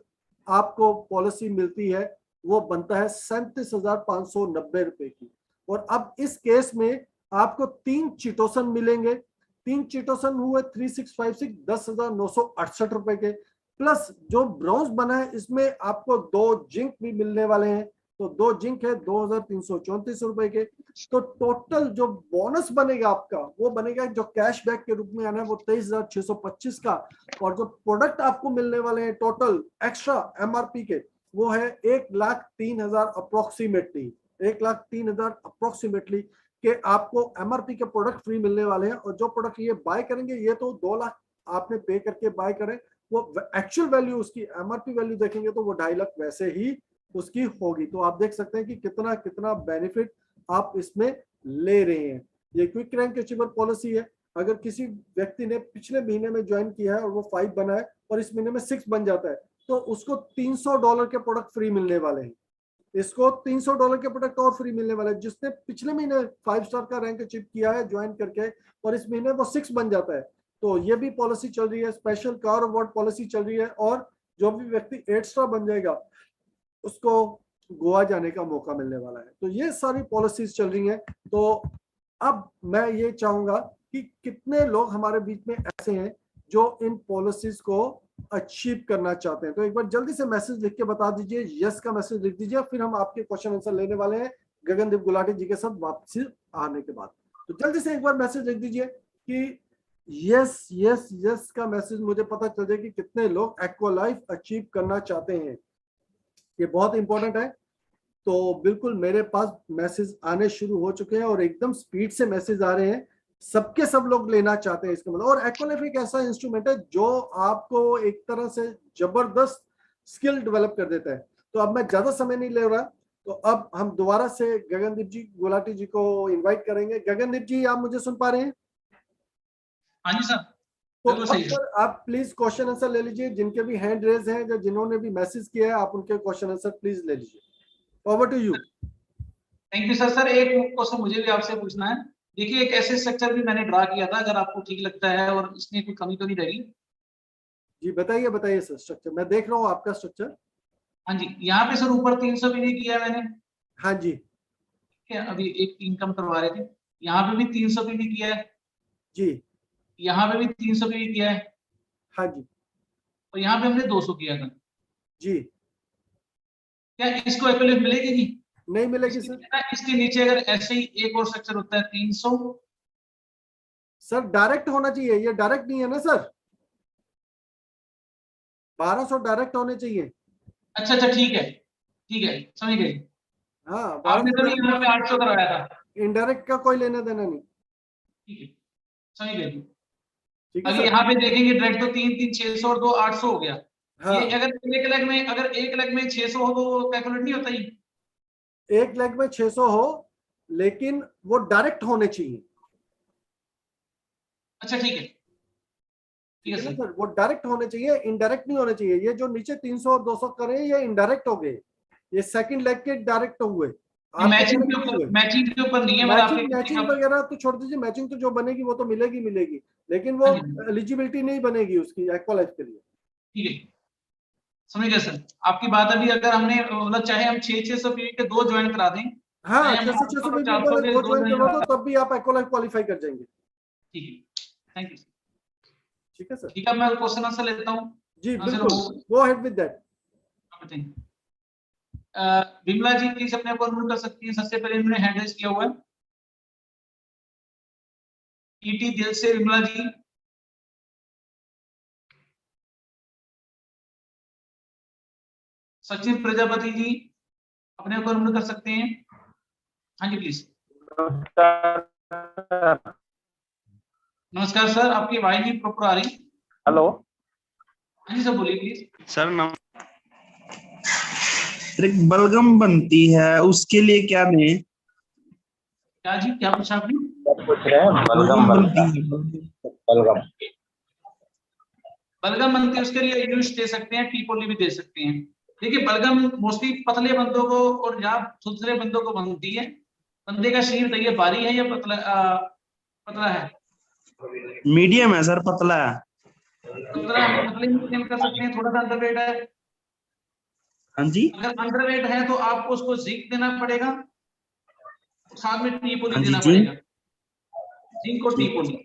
आपको पॉलिसी मिलती है, वो बनता है 37,590 रुपए की। और अब इस केस में आपको 3 चिटोसन मिलेंगे। 3 चिटोसन हुए 3656 10,968 रुपए के, प्लस जो ब्रॉन्ज बना है इसमें आपको 2 जिंक भी मिलने वाले हैं। तो 2 जिंक है 2,334 रुपए के। तो टोटल जो बोनस बनेगा आपका वो बनेगा जो कैशबैक के रूप में आना है वो 23,625 का। और जो प्रोडक्ट आपको मिलने वाले हैं टोटल एक्स्ट्रा एमआरपी के वो है 1,03,000 अप्रोक्सीमेटली, 1,03,000 अप्रोक्सीमेटली के आपको एमआरपी के प्रोडक्ट फ्री मिलने वाले हैं। और जो प्रोडक्ट ये बाय करेंगे ये तो 2 लाख आपने पे करके बाय करें, वो एक्चुअल वैल्यू उसकी एमआरपी वैल्यू देखेंगे तो वो 2.5 लाख वैसे ही उसकी होगी। तो आप देख सकते हैं कि कितना कितना बेनिफिट आप इसमें ले रहे हैं। ये क्विक रैंक अचीवर पॉलिसी है। अगर किसी व्यक्ति ने पिछले महीने में ज्वाइन किया है और वो 5 बना है और इस महीने में 6 बन जाता है तो उसको $300 के प्रोडक्ट फ्री मिलने वाले हैं। इसको $300 के प्रोडक्ट और फ्री मिलने वाला है। जिसने पिछले महीने 5 स्टार का रैंक अचीव किया है ज्वाइन करके, और इस महीने वो 6 बन जाता है, तो ये भी पॉलिसी चल रही है, स्पेशल कार अवार्ड पॉलिसी चल रही है। और जो भी व्यक्ति 8 स्टार बन जाएगा उसको गोवा जाने का मौका मिलने वाला है। तो ये सारी पॉलिसीज चल रही हैं। तो अब मैं ये चाहूंगा कि कितने लोग हमारे बीच में ऐसे हैं जो इन पॉलिसीज को अचीव करना चाहते हैं। तो एक बार जल्दी से मैसेज लिख के बता दीजिए, यस का मैसेज लिख दीजिए, फिर हम आपके क्वेश्चन आंसर लेने वाले हैं गगनदीप गुलाटी जी के साथ वापसी आने के बाद। तो जल्दी से एक बार मैसेज लिख दीजिए कि यस यस यस का मैसेज, मुझे पता चल जाए कि कितने लोग एक्वा लाइफ अचीव करना चाहते हैं। ये बहुत इंपॉर्टेंट है। तो बिल्कुल मेरे पास मैसेज आने शुरू हो चुके हैं और एकदम स्पीड से मैसेज आ रहे हैं, सबके सब लोग लेना चाहते हैं इसका मतलब। और एक्वालाइफ एक ऐसा इंस्ट्रूमेंट है जो आपको एक तरह से जबरदस्त स्किल डेवलप कर देता है। तो अब मैं ज्यादा समय नहीं ले रहा, तो अब हम दोबारा से गगनदीप जी गुलाटी जी को इनवाइट करेंगे। गगनदीप जी, आप मुझे सुन पा रहे हैं? हाँ जी सर, तो बिल्कुल सही अब सर। सर आप प्लीज क्वेश्चन आंसर ले लीजिए। जिनके भी हैंड रेज हैं या जिन्होंने भी मैसेज किया है, आप उनके क्वेश्चन आंसर प्लीज ले लीजिए। Over to you. Thank you sir. Sir एक क्वेश्चन मुझे भी आपसे पूछना है। देखिए, एक ऐसे स्ट्रक्चर भी मैंने ड्रा किया था, अगर आपको ठीक लगता है और इसमें कोई कमी तो नहीं रहेगी। जी बताइए बताइए सर, स्ट्रक्चर मैं देख रहा हूँ आपका स्ट्रक्चर। हाँ जी, यहाँ पे सर ऊपर 300 भी नहीं किया है मैंने। हाँ जी। ठीक है, अभी एक इनकम करवा रहे थे, यहाँ पे भी 300 भी नहीं किया है, जी। यहाँ पे भी 300 भी नहीं किया है, हाँ जी। और यहाँ पे हमने 200 किया था। जी। क्या इसको एक्युरेट मिलेगी? नहीं। नहीं मिलेगी इसके सर। इसके नीचे अगर ऐसे ही एक और स्ट्रक्चर होता है 300। सर डायरेक्ट होना चाहिए, ये डायरेक्ट नहीं है ना सर। 1200 डायरेक्ट होने चाहिए। अच्छा अच्छा, ठीक है, समझ गए। हाँ आपने 1200 तो नहीं, यहाँ पे 800 करवाया था। इनडायरेक्ट का कोई लेना देना नहीं। ठीक है, समझ गए। ठीक है अभी सर। यहाँ पे देखेंगे डायरेक्ट तो 3 3 600 और 2 800 हो गया। ये हाँ, अगर 1 लाख में 600 हो तो कैलकुलेट नहीं होता ही। 1 लाख में 600 हो, लेकिन वो डायरेक्ट होने चाहिए। अच्छा ठीक है, ठीक ठीक है है ना सर। सर, वो डायरेक्ट होने चाहिए, इनडायरेक्ट नहीं होने चाहिए। ये जो नीचे 300 और 200 करे ये इनडायरेक्ट हो गए, ये सेकंड लेग के डायरेक्ट हुए, आपके मैचिंग के डायरेक्ट नहीं ऊपर हुए। मैचिंग के ऊपर नहीं है, मैंने आपके मैचिंग मैचिंग वगैरह तो छोड़ दीजिए, मैचिंग तो जो बनेगी वो तो मिलेगी मिलेगी, लेकिन वो हाँ जी, एलिजिबिलिटी नहीं बनेगी उसकी एक्वालाइफ के लिए। ठीक है, समझ गए सर। आपकी बात अभी अगर हमने मतलब चाहे हम 600 पीवी के 2 ज्वाइन करा दें, हाँ, चाहे हम 600 800 600 और पीपल 400 वाले के 2 2 ज्वाइन ज्वाइन करवा करा दो, दें। तब भी आप एक्वालाइफ क्वालिफाई कर जाएंगे। ठीक है, थैंक यू सर। ठीक है सर। ठीक है, मैं क्वेश्चन आंसर लेता हूँ। जी आंसर बिल्कुल, हो गो अहेड विद दैट। बताइए। विमला जी प्लीज अपने को अनम्यूट कर सकती हैं, सबसे पहले इन्होंने हैंड रेज किया हुआ है। ईटी दिल से विमला जी। सचिन प्रजापति जी अपने को अनम्यूट कर सकते हैं। हाँ जी प्लीज। नमस्कार सर, आपकी आवाज नहीं प्रॉपर आ रही। हेलो हाँ जी सर, बोलिए प्लीज। सर। एक बलगम बनती है, उसके लिए क्या दें? क्या जी, क्या पूछा आपने? पूछ रहे हैं बलगम बलगम बनती बनता है। बलगम। बलगम बनती है, उसके लिए यूज दे सकते हैं, टी पोली भी दे सकते हैं। देखिए, बलगम मोस्टली पतले बंदों को और या थुथरे बंदों को बनती है। बंदे का शरीर देखिए भारी है या पतला है? मीडियम है सर, पतला है। पतला है, पतले में क्या कर सकते हैं, थोड़ा सा अंडरवेट है। हाँ जी। अगर अंडरवेट है तो आपको उसको जिंक देना पड़ेगा, साथ में टी पोली हाँ जी, देना जिंक। पड़ेगा। जिंक और टी ठीक है पोली। सर।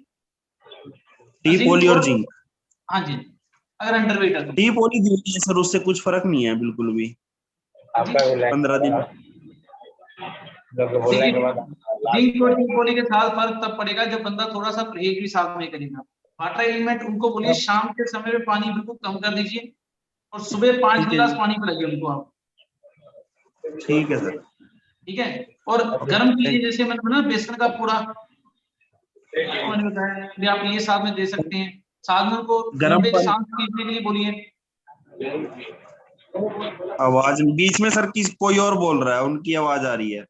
टी जिंक पोली और और, जिंक। हाँ जी, अगर अंडरवेट है तो। टी पोली दीजिए सर, उससे कुछ फर्क नहीं है बिल्कुल भी। आपका भी 15 दिन। लोग बोलने के बाद जिंक और टी पोली के साथ फर्क तब पड़ेगा जब बंदा थोड़ा सा परहेज भी साथ में करेगा। वाटर एलिमेंट उनको बोलिए शाम के समय में पानी बिल्कुल कम कर दीजिए, और सुबह 5 ठीक है गिलास जी। पानी पिलाइए उनको आप। ठीक है सर। ठीक है, और गर्म चीजें जैसे मैंने बोला बेसन का पूड़ा, आपको मैंने बताया भी आप ये साथ में दे सकते हैं। साथ में उनको गर्म लंबे पानी। सांस खींचने के लिए बोलिए। आवाज बीच में सर, किस कोई और बोल रहा है, उनकी आवाज आ रही है।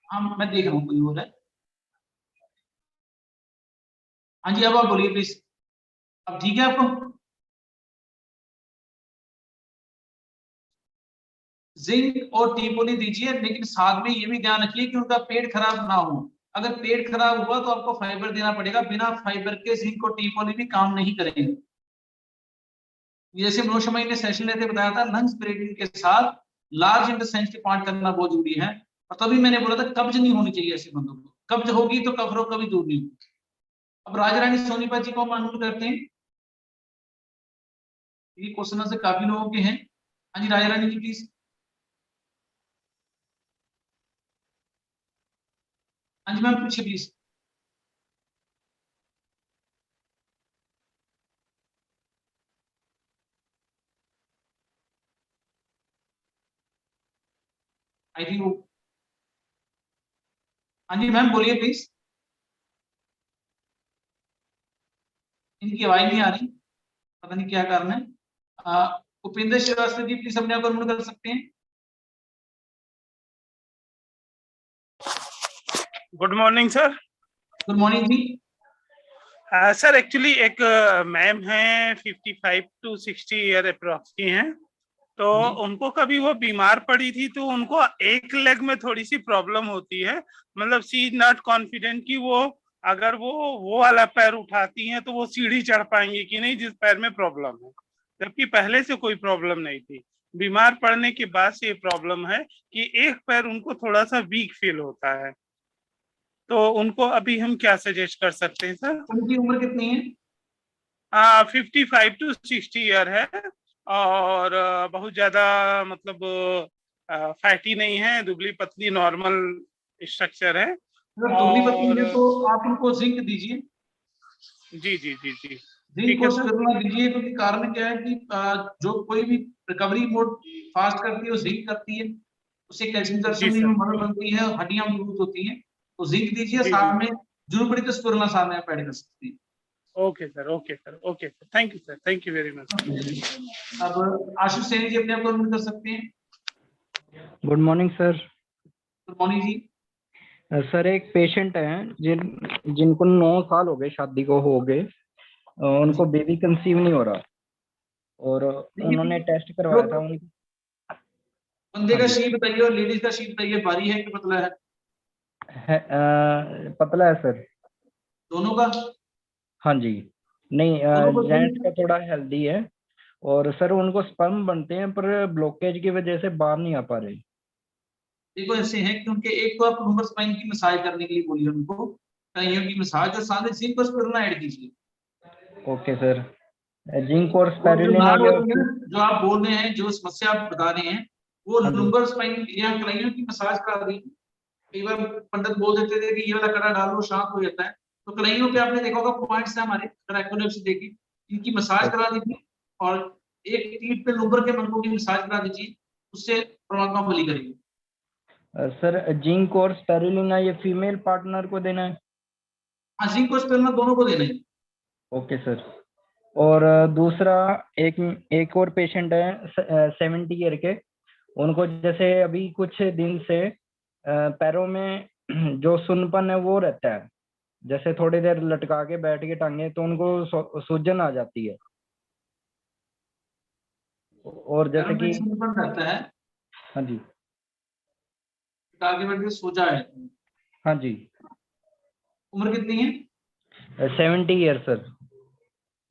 हाँ मैं देख रहा हूँ कोई हो रहा है। हाँ जी, अब आप बोलिए प्लीज। अब ठीक है आपको? जिंक और टीपोली दीजिए, लेकिन साथ में ये भी ध्यान रखिए कि उनका पेट खराब ना हो। अगर पेट खराब हुआ तो आपको फाइबर देना पड़ेगा, बिना फाइबर के जिंक और टीपोली भी काम नहीं करेंगे। जैसे मनोज शर्मा ने सेशन लेते बताया था, लंग्स ब्रीदिंग के साथ लार्ज इंटेस्टाइन पार्ट करना बहुत जरूरी है। और तभी मैंने बोला था कब्ज नहीं होनी चाहिए ऐसे बंदों को, कब्ज होगी तो कफ रोग कभी दूर नहीं होगी। अब राजा रानी सोनीपत जी को हम अनम्यूट करते हैं, ये क्वेश्चन से काफी लोगों के हैं। हाँ जी राजा रानी जी प्लीज। हाँ जी मैम पूछिए प्लीज। आई थिंक वो, हाँ जी मैम बोलिए प्लीज। इनकी आवाज नहीं आ रही, पता नहीं क्या कारण है। उपेंद्र श्रीवास्तव जी प्लीज अपने आप को अनम्यूट कर सकते हैं। Good morning sir. Good morning जी। सर एक्चुअली एक मैम है 55 to 60 ईयर अप्रोक्स की हैं, तो जी। उनको कभी वो बीमार पड़ी थी तो उनको एक लेग में थोड़ी सी प्रॉब्लम होती है। मतलब शी इज नॉट कॉन्फिडेंट कि वो अगर वो वाला पैर उठाती हैं तो वो सीढ़ी चढ़ पाएंगी कि नहीं जिस पैर में प्रॉब्लम है, जबकि पहले से कोई प्रॉब्लम नहीं थी। बीमार पड़ने के बाद से ये प्रॉब्लम है कि एक पैर उनको थोड़ा सा वीक फील होता है। तो उनको अभी हम क्या सजेस्ट कर सकते हैं सर? उनकी उम्र कितनी है? 55 to 60 ईयर है और बहुत ज्यादा मतलब फैटी नहीं है, दुबली पतली नॉर्मल स्ट्रक्चर है। अगर दुबली पतली है तो आप उनको जिंक दीजिए। जी जी जी जी जिंक ठीक है को सर। स्पिरुलिना दीजिए, क्योंकि कारण क्या है कि जो कोई भी रिकवरी मोड फास्ट करती है वो जिंक करती है, उससे कैल्शियम जी कैल्शियम सर। में मदद बनती है, हड्डियां मजबूत होती हैं। तो जिंक दीजिए, जी साथ जी। में जरूर पड़ी तो स्पिरुलिना साथ में आप ऐड कर सकते हैं। Okay sir, okay sir, okay sir, thank you sir, thank you very much. अब आशीष सैनी जी अपने आप को अनम्यूट कर सकते हैं। Good morning sir. Good morning जी। सर एक पेशेंट हैं जिनको 9 साल हो गए शादी को हो गए, उनको बेबी कंसीव नहीं हो रहा और उन्होंने टेस्ट करवाया था उनको। बंदे हाँ का जी। शेप बताइए और लेडीज का शेप बताइए, भारी है कि पतला है? पतला है सर। दोनों का? हाँ जी। नहीं, दोनों को जेंट्स का थोड़ा हेल्दी है और सर उनको स्पर्म बनते हैं पर ब्लॉकेज की वजह से बाहर नहीं आ पा रहे। देखो ऐसे है कि उनके एक तो आप लंबर स्पाइन की मसाज करने के लिए बोलिए उनको, कहियों की मसाज, और साथ में जिंक और स्पिरुलिना ऐड कीजिए। Okay sir. जिंक और और जो स्पाइरुलिना लाल ये होती है ना, जो आप बोल रहे हैं, जो समस्या आप बता रहे हैं, वो हाँ जी। लंबर स्पाइन या कलाइयों की मसाज करा दी। कई बार पंडित बोल देते थे कि ये वाला कड़ा डालो शांत हो जाता है, तो कलाइयों पे आपने देखा होगा पॉइंट्स है हमारे, ट्रैकोलेप्सी देखी, इनकी मसाज करा दीजिए और एक पीठ पे लंबर के मनकों की मसाज करा दीजिए, उससे परमात्मा बलि करेगी। सर जिंक और स्पाइरुलिना ये फीमेल पार्टनर को देना है? हाँ, जिंक और स्पिरुलिना दोनों को देना है। Okay sir. और दूसरा एक और पेशेंट है 70 ईयर के, उनको जैसे अभी कुछ दिन से पैरों में जो सुन्नपन है वो रहता है, जैसे थोड़ी देर लटका के बैठ के टांगे तो उनको सूजन आ जाती है। और जैसे कि सुन्नपन रहता है, हाँ जी। आगे बैठ के सोजा है। हाँ जी। उम्र कितनी है? 70 ईयर सर।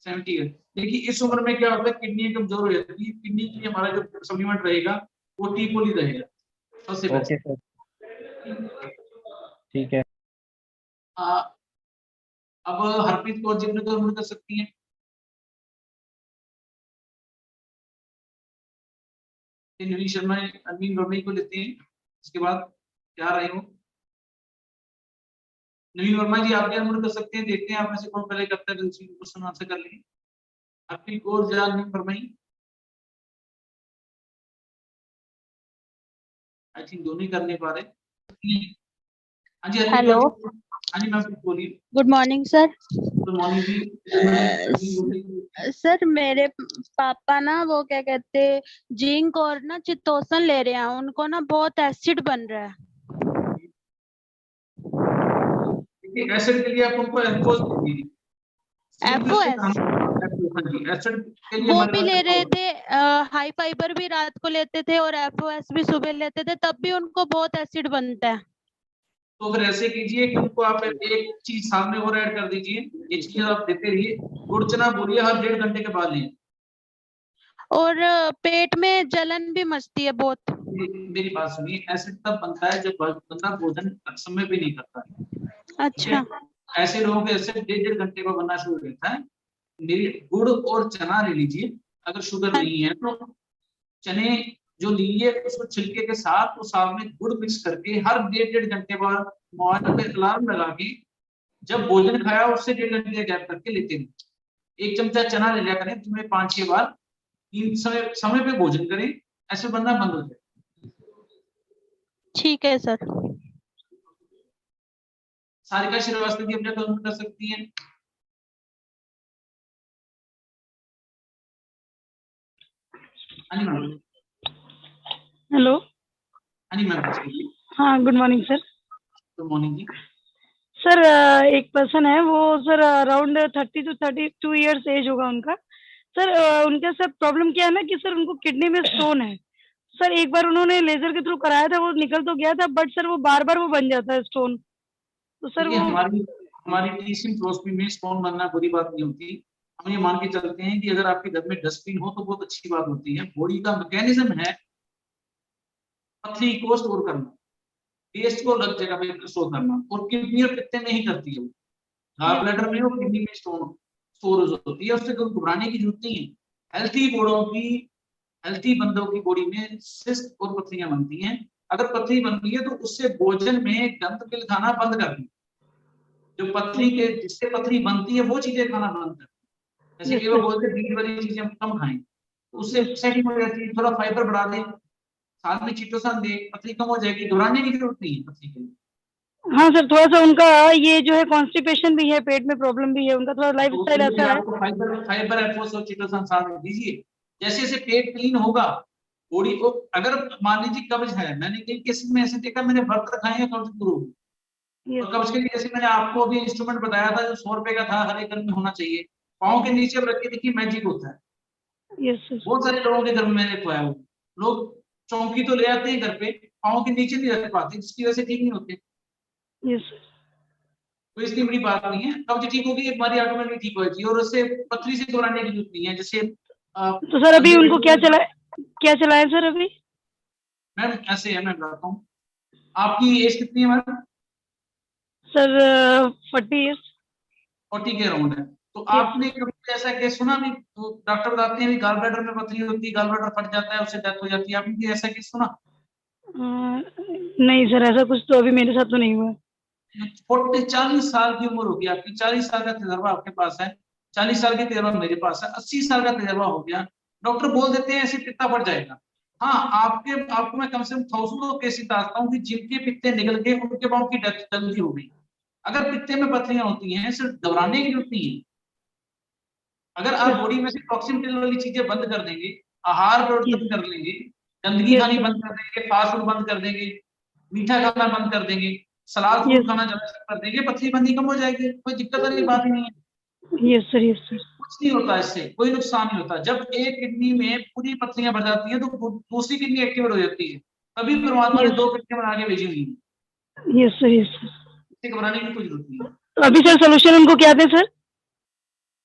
70 ईयर। देखिए इस उम्र में क्या होता है, किडनी कमजोर हो जाती है, किडनी के लिए हमारा जो सप्लीमेंट रहेगा वो टीपोली रहेगा सबसे बेस्ट। ओके सर, ठीक है। अब हरप्रीत कौर जी को अनम्यूट कर सकती हैं। नवीन शर्मा नवीन वर्मा को लेते हैं, इसके बाद क्या रहे हो? नवीन वर्मा जी आप भी अनम्यूट कर सकते हैं, देखते हैं आप में से कौन पहले करता है, दूसरी क्वेश्चन आंसर कर लेंगे। हरप्रीत कौर जी नवीन वर्मा, आई थिंक दोनों ही कर नहीं पा रहे। हाँ जी हेलो, हाँ जी मैम बोलिए। Good morning sir. Good morning जी। सर मेरे पापा ना वो क्या कहते जिंक और ना चितोसन ले रहे हैं, उनको ना बहुत एसिड बन रहा है। एसिड के लिए आप उनको एल्कोस दीजिए। एफओएस हाँ जी, एसिड के लिए वो हमारे भी पास ले रहे देखो, थे, हाई फाइबर भी रात को लेते थे और एफओएस भी सुबह लेते थे, तब भी उनको बहुत एसिड बनता है। तो फिर ऐसे कीजिए कि उनको आप एक चीज सामने और ऐड कर दीजिए, ये चीज आप देते रहिए, गुड़ चना बोलिए हर 1.5 घंटे के बाद लें। और पेट में जलन भी मचती है बहुत। मेरी बात सुनिए, एसिड तब बनता है जब बंदा भोजन समय पे नहीं करता है, ठीक है? अच्छा। ऐसे लोगों के एसिड 1.5 घंटे में बनना शुरू हो जाता है। मेरी गुड़ और चना ले लीजिए, अगर शुगर हाँ। नहीं है तो चने जो लीजिए उसको छिलके के साथ, उस साथ में गुड़ मिक्स करके हर 1.5 घंटे बाद मोबाइल पे अलार्म लगा के जब भोजन खाया उससे 1.5 घंटे गैप करके लेते रहिए। 1 चमचा चना ले लिया करें तुम्हें 5-6 बार, 3 समय पे भोजन करें, ऐसे बनना बंद हो जाए। ठीक है सर। सारिका श्रीवास्तव जी अपने कमेंट कर सकती हैं। हाँ जी मैम। हेलो। हाँ जी मैम, पूछिए। हाँ, good morning sir. Good morning जी। सर एक पर्सन है, वो sir around 30 to 32 years age होगा उनका। सर उनके साथ प्रॉब्लम क्या है ना कि सर उनको किडनी में स्टोन है। सर एक बार उन्होंने लेजर के थ्रू कराया था, वो निकल तो गया था, बट सर वो बार बार वो बन जाता है स्टोन। तो सर देखिए, वो हमारी टीसिंग में स्टोन बनना बुरी बात नहीं होती। हम ये मान के चलते हैं कि अगर आपके घर में डस्टबिन हो तो बहुत अच्छी बात होती है। बॉडी का मैकेनिज्म है पथरी को स्टोर करना, वेस्ट को अलग जगह पे स्टोर करना, और किडनी और पित्त में ही करती है। गॉल ब्लैडर में और किडनी में स्टोरेज होती है, उससे कोई घबराने की जरूरत नहीं है। हेल्थी बंदों की बॉडी में सिस्ट और पथरियां बनती हैं। अगर पथरी बन रही है तो उससे भोजन में गंद मिल खाना बंद कर दें। जो पथरी के जिससे पथरी बनती है वो चीजें खाना बंद कर, जैसे कि वो बोलते हैं बीज वाली चीजें हम कम खाएं, तो उससे सेटिंग हो जाती है। थोड़ा फाइबर बढ़ा दें, साथ में चिटोसन दे, पथरी कम हो जाएगी। घबराने की जरूरत नहीं है पथरी के लिए। हाँ सर, थोड़ा सा उनका ये जो है कॉन्स्टिपेशन भी है, पेट में प्रॉब्लम भी है, उनका थोड़ा लाइफ तो स्टाइल उसके लिए ऐसा है। आपको फाइबर एफोस और चिटोसन साथ में दीजिए। जैसे जैसे पेट क्लीन होगा बॉडी को, अगर मान लीजिए कब्ज है, मैंने कई केसेस में ऐसे देखा, मैंने व्रत रखा है कब्ज दूर होगी। और कब्ज के लिए जैसे मैंने आपको अभी इंस्ट्रूमेंट बताया था जो 100 रुपए का था, हर एक घर में होना चाहिए, पाँव के नीचे रख के देखिए मैजिक होता है। Yes sir. बहुत सारे लोगों के घर में मैंने खोया वो, लोग चौकी तो ले आते हैं घर पे, पाँव के नीचे नहीं रख पाते, जिसकी वजह से ठीक नहीं होते। Yes sir. तो इसकी बड़ी बात नहीं है, कब्ज ठीक होगी, हमारी ऑटोमेटिक ठीक होगी, और उससे पथरी से घबराने की जरूरत नहीं है। जैसे तो सर अभी उनको क्या चला है सर अभी? मैम ऐसे है, मैं बताता हूँ। आपकी एज कितनी है मैम? Sir 40 years. 40 के अराउंड है। तो आपने कभी ऐसा केस सुना भी, तो डॉक्टर बताते हैं गाल ब्लैडर में पथरी होती है, गाल ब्लैडर फट जाता है, उससे डेथ हो जाती है, आपने ऐसा केस सुना? नहीं सर, ऐसा कुछ तो अभी मेरे साथ तो नहीं हुआ। 40 साल की उम्र होगी आपकी, 40 साल का तजर्बा आपके पास है, 40 साल का तजर्बा मेरे पास है, 80 साल का तजर्बा हो गया। डॉक्टर बोल देते हैं ऐसे पित्ता बढ़ जाएगा। हाँ, आपको मैं कम से कम 1000 केस बताता हूँ कि जिनके पित्ते निकल गए उनके पाँव की डेथ जल्दी हो गई। अगर पित्ते में पथरियां होती हैं सिर्फ घबराने की जरूरत नहीं है। अगर आप बॉडी में से टॉक्सिन किल वाली चीजें बंद कर देंगे, आहार परिवर्तन कर लेंगे, गंदगी खानी बंद कर देंगे, फास्ट फूड बंद कर देंगे, मीठा खाना बंद कर देंगे, सलाद फूड खाना ज्यादा कर देंगे, पथरी बंदी कम हो जाएगी। कोई दिक्कत वाली बात ही नहीं है। Yes sir, yes sir. कुछ नहीं होता, इससे कोई नुकसान नहीं होता। जब एक किडनी में पूरी पथरियां भर जाती है तो दूसरी किडनी एक्टिवेट हो जाती है, तभी परमात्मा ने 2 किडनियां बना के भेजी हुई है। Yes sir, yes sir. इससे घबराने की कोई जरूरत नहीं है। तो अभी सर सोल्यूशन उनको क्या दें सर?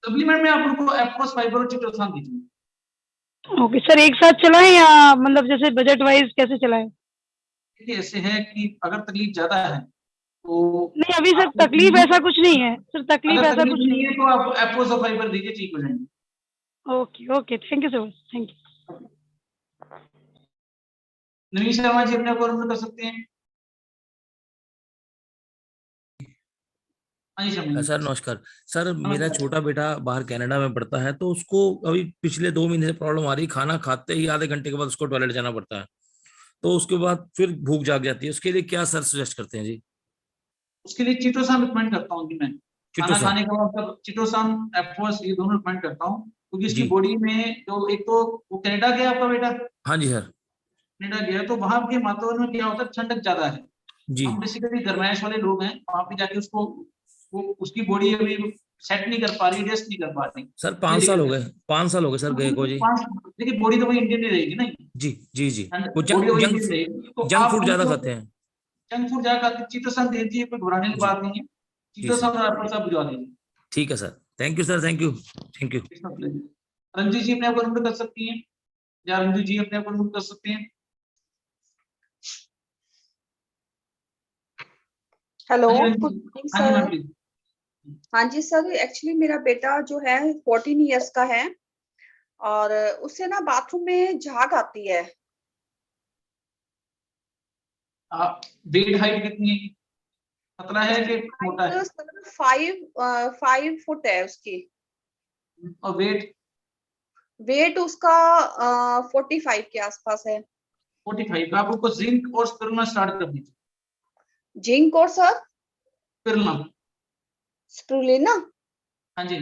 सप्लीमेंट में आप उनको एप्रोस फाइबर और चिटोसान दीजिए। ओके सर, एक साथ चलाएं या मतलब जैसे बजट वाइज कैसे चलाएं? देखिए ऐसे है कि अगर तकलीफ ज्यादा है तो नहीं, अभी सर तकलीफ ऐसा कुछ नहीं है सर, तकलीफ अगर ऐसा तकलीफ कुछ नहीं है तो आप एप्रोस और फाइबर दीजिए, ठीक हो जाएंगे। Okay okay, thank you sir, thank you. Naveen Sharma ji अपने को कर सकते हैं। हाँ जी शर्मा जी। सर नमस्कार। सर मेरा छोटा बेटा बाहर कनाडा में पढ़ता है, तो उसको अभी पिछले 2 महीने से प्रॉब्लम आ रही है, खाना खाते ही आधे घंटे के बाद उसको टॉयलेट जाना पड़ता है, तो उसके बाद फिर भूख जाग जाती है। उसके लिए क्या सर सजेस्ट करते हैं जी? उसके लिए चिटोसान रिकमेंड करता हूँ कि मैं खाना चिटोसन। खाने के बाद मतलब चिटोसान एफओएस ये दोनों रिकमेंड करता हूँ, क्योंकि इसकी जी। बॉडी में जो एक तो वो कनाडा गया आपका बेटा, हाँ जी सर। कनाडा गया तो वहां के वातावरण में क्या होता है, ठंडक ज्यादा है। जी। हम बेसिकली गर्माइश वाले लोग हैं, वहां पे जाके उसको वो उसकी बॉडी अभी सेट नहीं कर पा रही, रेस्ट नहीं कर पा रही। सर 5 साल हो गए, 5 साल हो गए सर गए को जी। देखिए बॉडी तो वही इंडियन नहीं रहेगी ना, जी जी जी, वो बॉडी तो वही जंक इंडियन रहेगी, तो जंक आप फूड ज्यादा उनको खाते हैं। जंक फूड ज्यादा खाते, चीतोसन दे दीजिए, कोई घबराने की जी बात नहीं है, जी चीतोसन सर, और एप्पल बुझा दीजिए। ठीक है sir, thank you sir, thank you thank you. Ranjeet ji अपने आप को अनम्यूट कर सकती हैं, या रंजीत जी अपने आप को अनम्यूट कर सकते हैं। हेलो, हाँ जी, गुड मॉर्निंग हाँ जी मैम सर। प्लीज। हाँ जी सर, एक्चुअली मेरा बेटा जो है 14 इयर्स का है और उससे ना बाथरूम में झाग आती है। वेट हाइट कितनी है, पतला है कि मोटा है? सर 5 फुट है उसकी, और वेट उसका 45 के आसपास है। 45। आप उसको जिंक और स्पिरुलिना स्टार्ट कर दीजिए। जिंक और सर स्पिरुलिना, स्प्रुलिना। हाँ जी।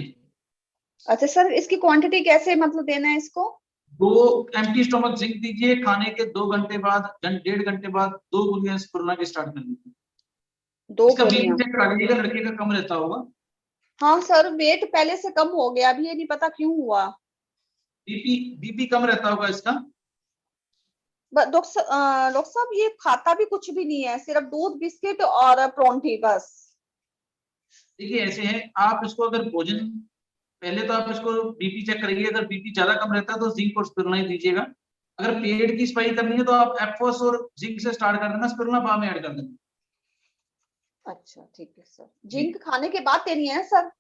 अच्छा सर, इसकी क्वांटिटी कैसे मतलब देना है इसको? 2 एम्प्टी स्टोमक जिंक दीजिए, खाने के 2 घंटे बाद, 1.5 घंटे बाद 2 गोलियां स्पिरुलिना की स्टार्ट कर दीजिए। 2 इसका गोलियां। बीपी चेक करा लीजिएगा, लड़के का कम रहता होगा। हाँ सर, वेट पहले से कम हो गया, अभी ये नहीं पता क्यों हुआ। बीपी कम रहता होगा इसका। डॉक्टर साहब ये खाता भी कुछ भी नहीं है, सिर्फ दूध बिस्किट और परोंठी बस। देखिए ऐसे है, आप इसको अगर भोजन, पहले तो आप इसको बीपी चेक करिए, अगर बीपी ज्यादा कम रहता है तो जिंक और स्पिरुलिना दीजिएगा। अगर पेट की सफाई करनी है तो आप एफोस और जिंक से स्टार्ट कर देना, स्पिरुलिना बाद में ऐड कर देना। अच्छा ठीक है सर, जिंक खाने के बाद देनी है सर?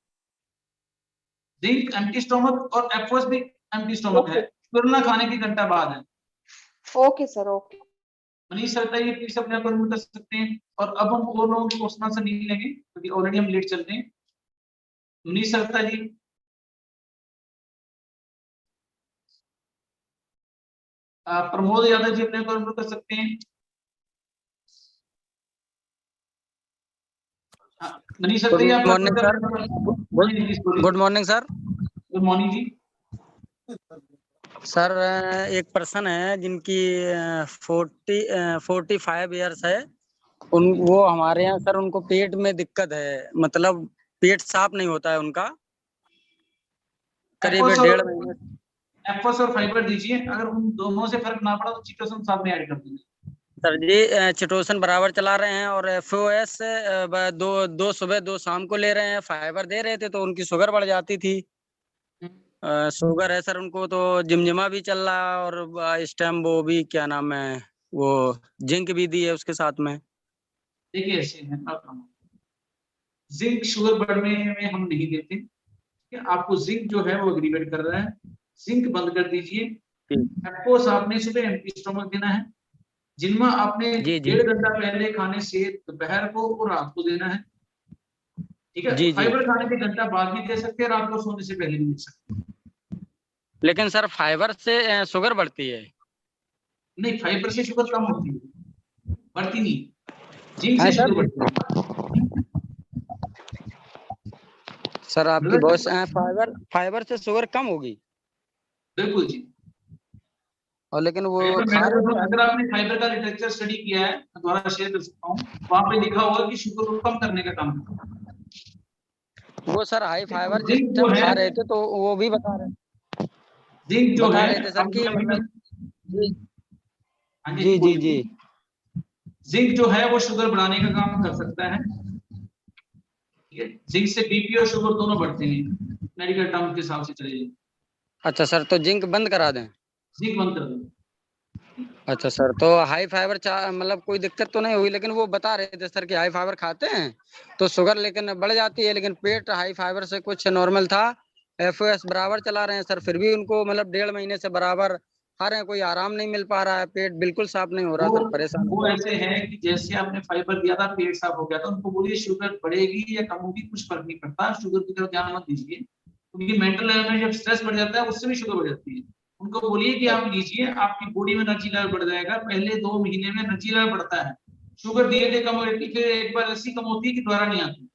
जिंक एम्प्टी स्टोमक और एफोस भी एम्प्टी स्टोमक है, स्पिरुलिना खाने के घंटा बाद है। Okay sir, okay. Manish sir ये प्लीज अपने आप अनम्यूट कर सकते हैं। और अब हम और लोगों के क्वेश्चन आंसर नहीं लेंगे क्योंकि ऑलरेडी हम लेट चल रहे हैं। मनीष सर जी, प्रमोद यादव जी अपने को अनम्यूट कर सकते हैं। मनीष सर जी, आप good morning sir. Good morning sir. Good morning जी। सर एक पर्सन है जिनकी 45 ईयर्स है, वो हमारे यहाँ सर, उनको पेट में दिक्कत है, मतलब पेट साफ नहीं होता है उनका करीब 1.5 महीने। एफोस और फाइबर दीजिए, अगर उन दोनों से फर्क ना पड़ा तो चिटोसन साथ में ऐड कर दीजिए। सर जी चिटोसन बराबर चला रहे हैं और एफओएस दो सुबह 2 शाम को ले रहे हैं। फाइबर दे रहे थे तो उनकी शुगर बढ़ जाती थी। शुगर है सर उनको, तो जिमजिमा भी चल रहा है और इस टाइम वो भी क्या नाम है, वो जिंक भी दी है उसके साथ में। देखिए ऐसे है, जिंक शुगर बढ़ने में हम नहीं देते, आपको जिंक जो है वो एग्रीवेट कर रहा है, जिंक बंद कर दीजिए। एफोस आपने सुबह एम्प्टी स्टोमक देना है, जिनमा आपने 1.5 घंटा पहले खाने से दोपहर को और रात को देना है, ठीक है। फाइबर खाने के घंटा बाद भी दे सकते हैं, रात को सोने से पहले भी दे सकते हैं। लेकिन सर फाइबर से शुगर बढ़ती है? नहीं, फाइबर से शुगर कम होती है, बढ़ती नहीं। जिंक से शुगर बढ़ती है। सर आपकी बहुत फाइबर से शुगर कम होगी? बिल्कुल जी। और लेकिन वो अगर आपने फाइबर का लिटरेचर स्टडी किया है, मैं दोबारा शेयर कर सकता हूँ, वहां पे लिखा होगा कि शुगर को कम करने का काम करता है। वो सर हाई फाइबर जिस टाइम खा रहे थे तो वो भी बता रहे, जिंक जो बता है रहे थे सर कि जी जी जी, जिंक जो है वो शुगर बढ़ाने का काम कर सकता है, ठीक है। जिंक से बीपी और शुगर दोनों बढ़ते हैं, मेडिकल टर्म के हिसाब से चलिए। अच्छा सर, तो जिंक बंद करा दें? जिंक बंद कर दें। अच्छा सर, तो हाई फाइबर मतलब कोई दिक्कत तो नहीं हुई, लेकिन वो बता रहे थे सर कि हाई फाइबर खाते हैं तो शुगर लेकिन बढ़ जाती है, लेकिन पेट हाई फाइबर से कुछ नॉर्मल था। एफओएस बराबर चला रहे हैं सर, फिर भी उनको मतलब 1.5 महीने से बराबर खा रहे हैं, कोई आराम नहीं मिल पा रहा है, पेट बिल्कुल साफ नहीं हो रहा सर, परेशान। वो ऐसे है कि जैसे आपने फाइबर दिया था पेट साफ हो गया था, उनको बोलिए शुगर बढ़ेगी या कम होगी कुछ फर्क नहीं पड़ता, शुगर की तरफ ध्यान मत दीजिए, क्योंकि मेंटल लेवल में जब स्ट्रेस बढ़ जाता है उससे भी शुगर बढ़ जाती है। उनको बोलिए कि आप लीजिए, आपकी बॉडी में एनर्जी लेवल बढ़ जाएगा। पहले 2 महीने में एनर्जी लेवल बढ़ता है, शुगर धीरे धीरे कम हो जाती है, फिर एक बार ऐसी कम होती है कि दोबारा नहीं आती।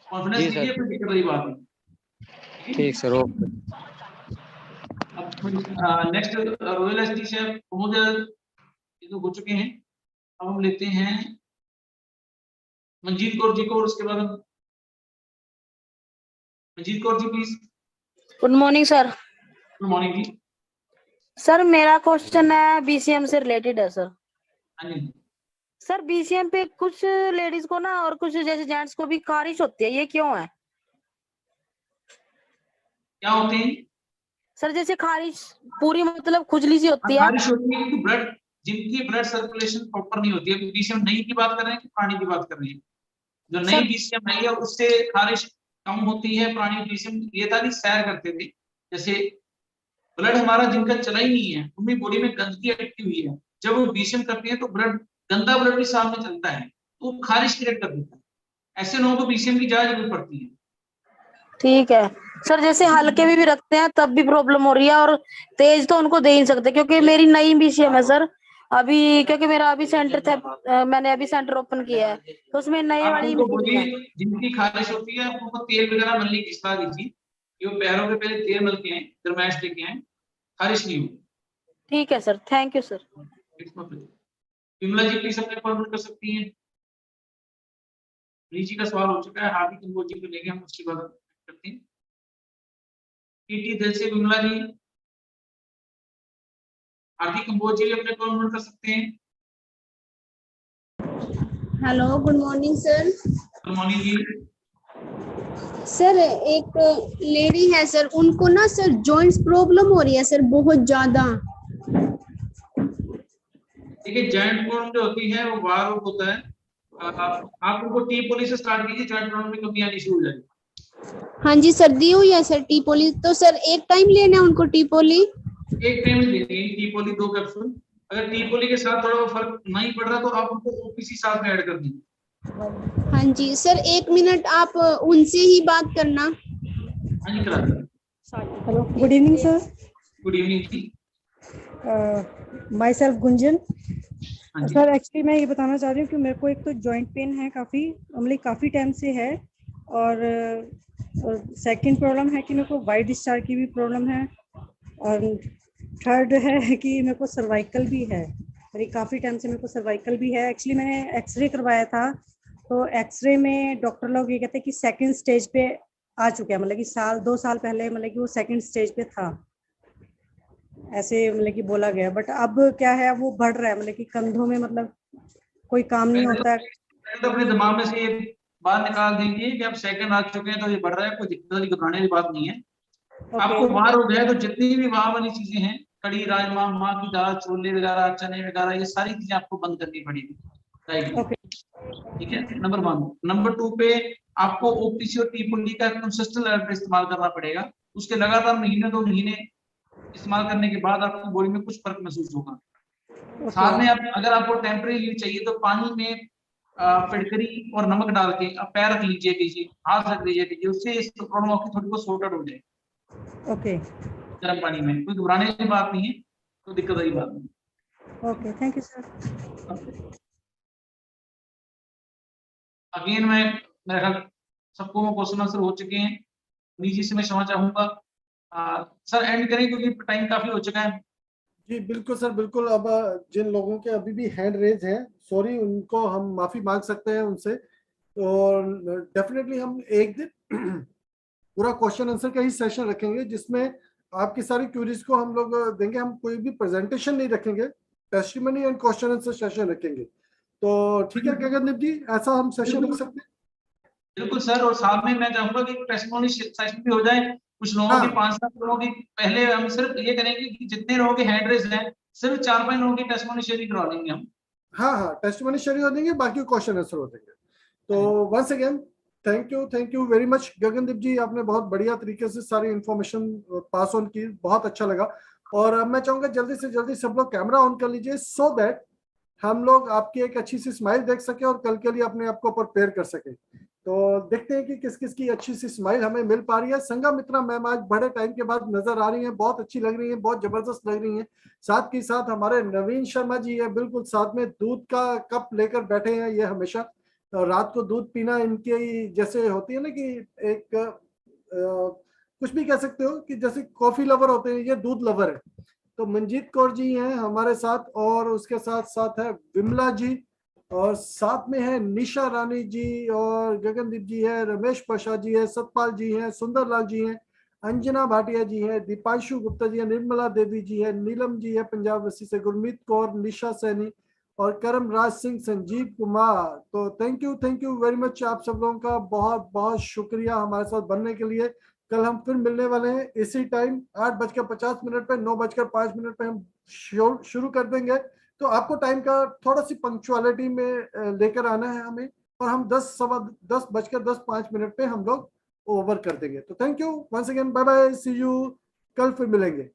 कॉन्फिडेंस लीजिए, कोई दिक्कत वाली बात नहीं। ठीक सर, ओके। अब नेक्स्ट रॉयल एसटी से ये तो हो चुके हैं। अब हम लेते हैं मंजीत कौर जी को, और उसके बाद हम Manjeet Kaur ji please. Good morning sir. Good morning जी। सर मेरा क्वेश्चन है बीसीएम से रिलेटेड है सर। हाँ जी। सर बीसीएम पे कुछ लेडीज को ना और कुछ जैसे जेंट्स को भी खारिश होती है, ये क्यों है? क्या होते हैं? सर जैसे खारिश पूरी मतलब खुजली सी होती है। खारिश होती है कि ब्लड, जिनकी ब्लड सर्कुलेशन प्रॉपर नहीं होती है। बीसीएम नई की बात कर रहे हैं कि पुरानी की बात कर रहे हैं? जो नई बीसीएम आई है उससे खारिश कम होती है। पुरानी बीसीएम ये था कि सैर करते थे, जैसे ब्लड हमारा जिनका चला ही नहीं है उनकी बॉडी में गंदगी अटकी हुई है, जब वो बीसीएम करती है तो ब्लड, गंदा ब्लड भी सामने चलता है तो वो खारिश क्रिएट कर देता है। ऐसे लोगों को बीसीएम की जांच जरूर पड़ती है। ठीक है सर, जैसे हल्के भी रखते हैं तब भी प्रॉब्लम हो रही है, और तेज तो उनको दे ही नहीं सकते क्योंकि मेरी नई बीसीएम है सर अभी, क्योंकि मेरा अभी सेंटर था, मैंने अभी सेंटर ओपन किया है तो उसमें नए वाली जिनकी खारिश होती है उनको तेल वगैरह मलने की सलाह दीजिए कि वो पैरों पे पहले तेल मल के आए, गरमाइश लेके आए, खारिश नहीं होगी। ठीक है sir, thank you sir. Vimala ji please अपने कॉल कर सकती हैं। रीची का सवाल हो चुका है, हार्दिक कंबोज जी को लेके हम उसकी बात करते हैं। टीटी दिल से विमला जी, हार्दिक कंबोज जी अपने कॉल कर सकते हैं। Hello, good morning sir. Good morning जी। सर एक लेडी है सर, उनको ना सर जॉइंट्स प्रॉब्लम हो रही है सर बहुत ज्यादा। देखिए जॉइंट प्रॉब्लम जो होती है वो वार होता है। आप उनको टी पॉली से स्टार्ट कीजिए, जॉइंट प्रॉब्लम में कमी आनी शुरू हो जाएगी। हाँ जी सर, दी हुई है सर टी पॉली। तो सर एक टाइम लेना है उनको टी पॉली? एक टाइम लेनी है टी पॉली 2 कैप्सूल। अगर टी पॉली के साथ थोड़ा फर्क नहीं पड़ रहा तो आप उनको ओपीसी साथ में ऐड कर दीजिए। हाँ जी सर, 1 मिनट आप उनसे ही बात करना। हाँ जी, करा दीजिए। Hello, good evening sir. Good evening जी। Myself Gunjan. Sir actually मैं ये बताना चाह रही हूँ कि मेरे को एक तो जॉइंट पेन है काफ़ी टाइम से है, और सेकंड प्रॉब्लम है कि मेरे को वाइट डिस्चार्ज की भी प्रॉब्लम है, और थर्ड है कि मेरे को सर्वाइकल भी है। मेरी काफ़ी टाइम से मेरे को सर्वाइकल भी है। एक्चुअली मैंने एक्सरे करवाया था तो एक्सरे में डॉक्टर लोग ये कहते हैं कि सेकंड स्टेज पे आ चुका है, मतलब कि 2 साल पहले मतलब कि वो सेकंड स्टेज पे था, ऐसे मतलब कि बोला गया। बट अब क्या है, वो बढ़ रहा है, मतलब कि कंधों में मतलब कोई काम नहीं होता है। तो अपने दिमाग में से ये बात निकाल दीजिए कि अब सेकंड आ चुके हैं तो ये बढ़ रहा है, कोई दिक्कत वाली घबराने की बात नहीं है। आपको वार हो गया तो जितनी भी वार वाली चीजें हैं, कड़ी, राजमा, माँ की दाल, छोले वगैरह, चने वगैरह, ये सारी चीजें आपको बंद करनी पड़ेगी। ठीक है, नंबर 1। नंबर 2 पे आपको ओपीसी और टी पॉली का कंसिस्टेंट लेवल इस्तेमाल करना पड़ेगा। उसके लगातार महीने 2 महीने इस्तेमाल करने के बाद आपकी बॉडी में कुछ फर्क महसूस होगा। साथ में अगर आपको टेम्परेरी रिलीफ चाहिए तो पानी में फिटकरी और नमक डाल के आप पैर रख लीजिए, कीजिए, हाथ रख लीजिए, उससे इस प्रॉब्लम आपकी थोड़ी बहुत सॉर्ट आउट हो जाए। ओके, गर्म पानी में, कोई घबराने की बात नहीं है, कोई दिक्कत वाली बात नहीं। Okay, thank you sir. Again मेरे ख्याल सबको वो क्वेश्चन आंसर हो चुके हैं। नीचे से मैं क्षमा चाहूंगा। सर एंड करें क्योंकि टाइम काफी हो चुका है। जी बिल्कुल सर, बिल्कुल। अब जिन लोगों के अभी भी हैंड रेज हैं, सॉरी, उनको हम माफी मांग सकते हैं उनसे। तो डेफिनेटली हम एक दिन पूरा क्वेश्चन आंसर का ही सेशन रखेंगे जिसमें आपकी सारी क्यूरीज को हम लोग देंगे। हम कोई भी प्रेजेंटेशन नहीं रखेंगे, testimony and question answer session रखेंगे। तो ठीक है गगनदीप जी, ऐसा हम सेशन रख सकते हैं? बिल्कुल सर, और साथ में मैं चाहूंगा कि टेस्टिमनी सेशन भी हो जाए। कुछ लोगों की 5-7 लोगों की पहले हम सिर्फ ये करेंगे कि जितने लोगों के हैंड रेज हैं सिर्फ 4-5 लोगों की टेस्टिमनी शेयर करवा लेंगे हम। हाँ, टेस्टिमनी शेयर हो देंगे, बाकी क्वेश्चन आंसर हो देंगे। तो once again thank you very much Gagandeep ji, आपने बहुत बढ़िया तरीके से सारी इंफॉर्मेशन पास ऑन की, बहुत अच्छा लगा। और अब मैं चाहूंगा जल्दी से जल्दी सब लोग कैमरा ऑन कर लीजिए सो दैट हम लोग आपकी एक अच्छी सी स्माइल देख सके और कल के लिए अपने आप को प्रिपेयर कर सके। तो देखते हैं कि किस किस की अच्छी सी स्माइल हमें मिल पा रही है। संघमित्रा मैम आज बड़े टाइम के बाद नजर आ रही हैं, बहुत अच्छी लग रही हैं, बहुत जबरदस्त लग रही हैं। साथ के साथ हमारे नवीन शर्मा जी है, बिल्कुल साथ में दूध का कप लेकर बैठे हैं। ये हमेशा रात को दूध पीना इनके जैसे होती है ना कि एक कुछ भी कह सकते हो कि जैसे कॉफी लवर होते हैं, ये दूध लवर है। तो मंजीत कौर जी हैं हमारे साथ, और उसके साथ साथ है विमला जी, और साथ में है निशा रानी जी और गगनदीप जी है, रमेश प्रसाद जी है, सतपाल जी हैं, सुंदरलाल जी हैं, अंजना भाटिया जी है, दीपांशु गुप्ता जी है, निर्मला देवी जी है, नीलम जी है पंजाब वसी से, गुरमीत कौर, निशा सैनी और करमराज सिंह, संजीव कुमार। तो थैंक यू वेरी मच आप सब लोगों का बहुत बहुत शुक्रिया हमारे साथ बनने के लिए। कल हम फिर मिलने वाले हैं इसी टाइम 8:50 पे, 9:05 पे हम शुरू कर देंगे। तो आपको टाइम का थोड़ा सी पंक्चुअलिटी में लेकर आना है हमें, और हम 10:10 पे हम लोग ओवर कर देंगे। तो thank you once again, bye bye, see you, कल फिर मिलेंगे।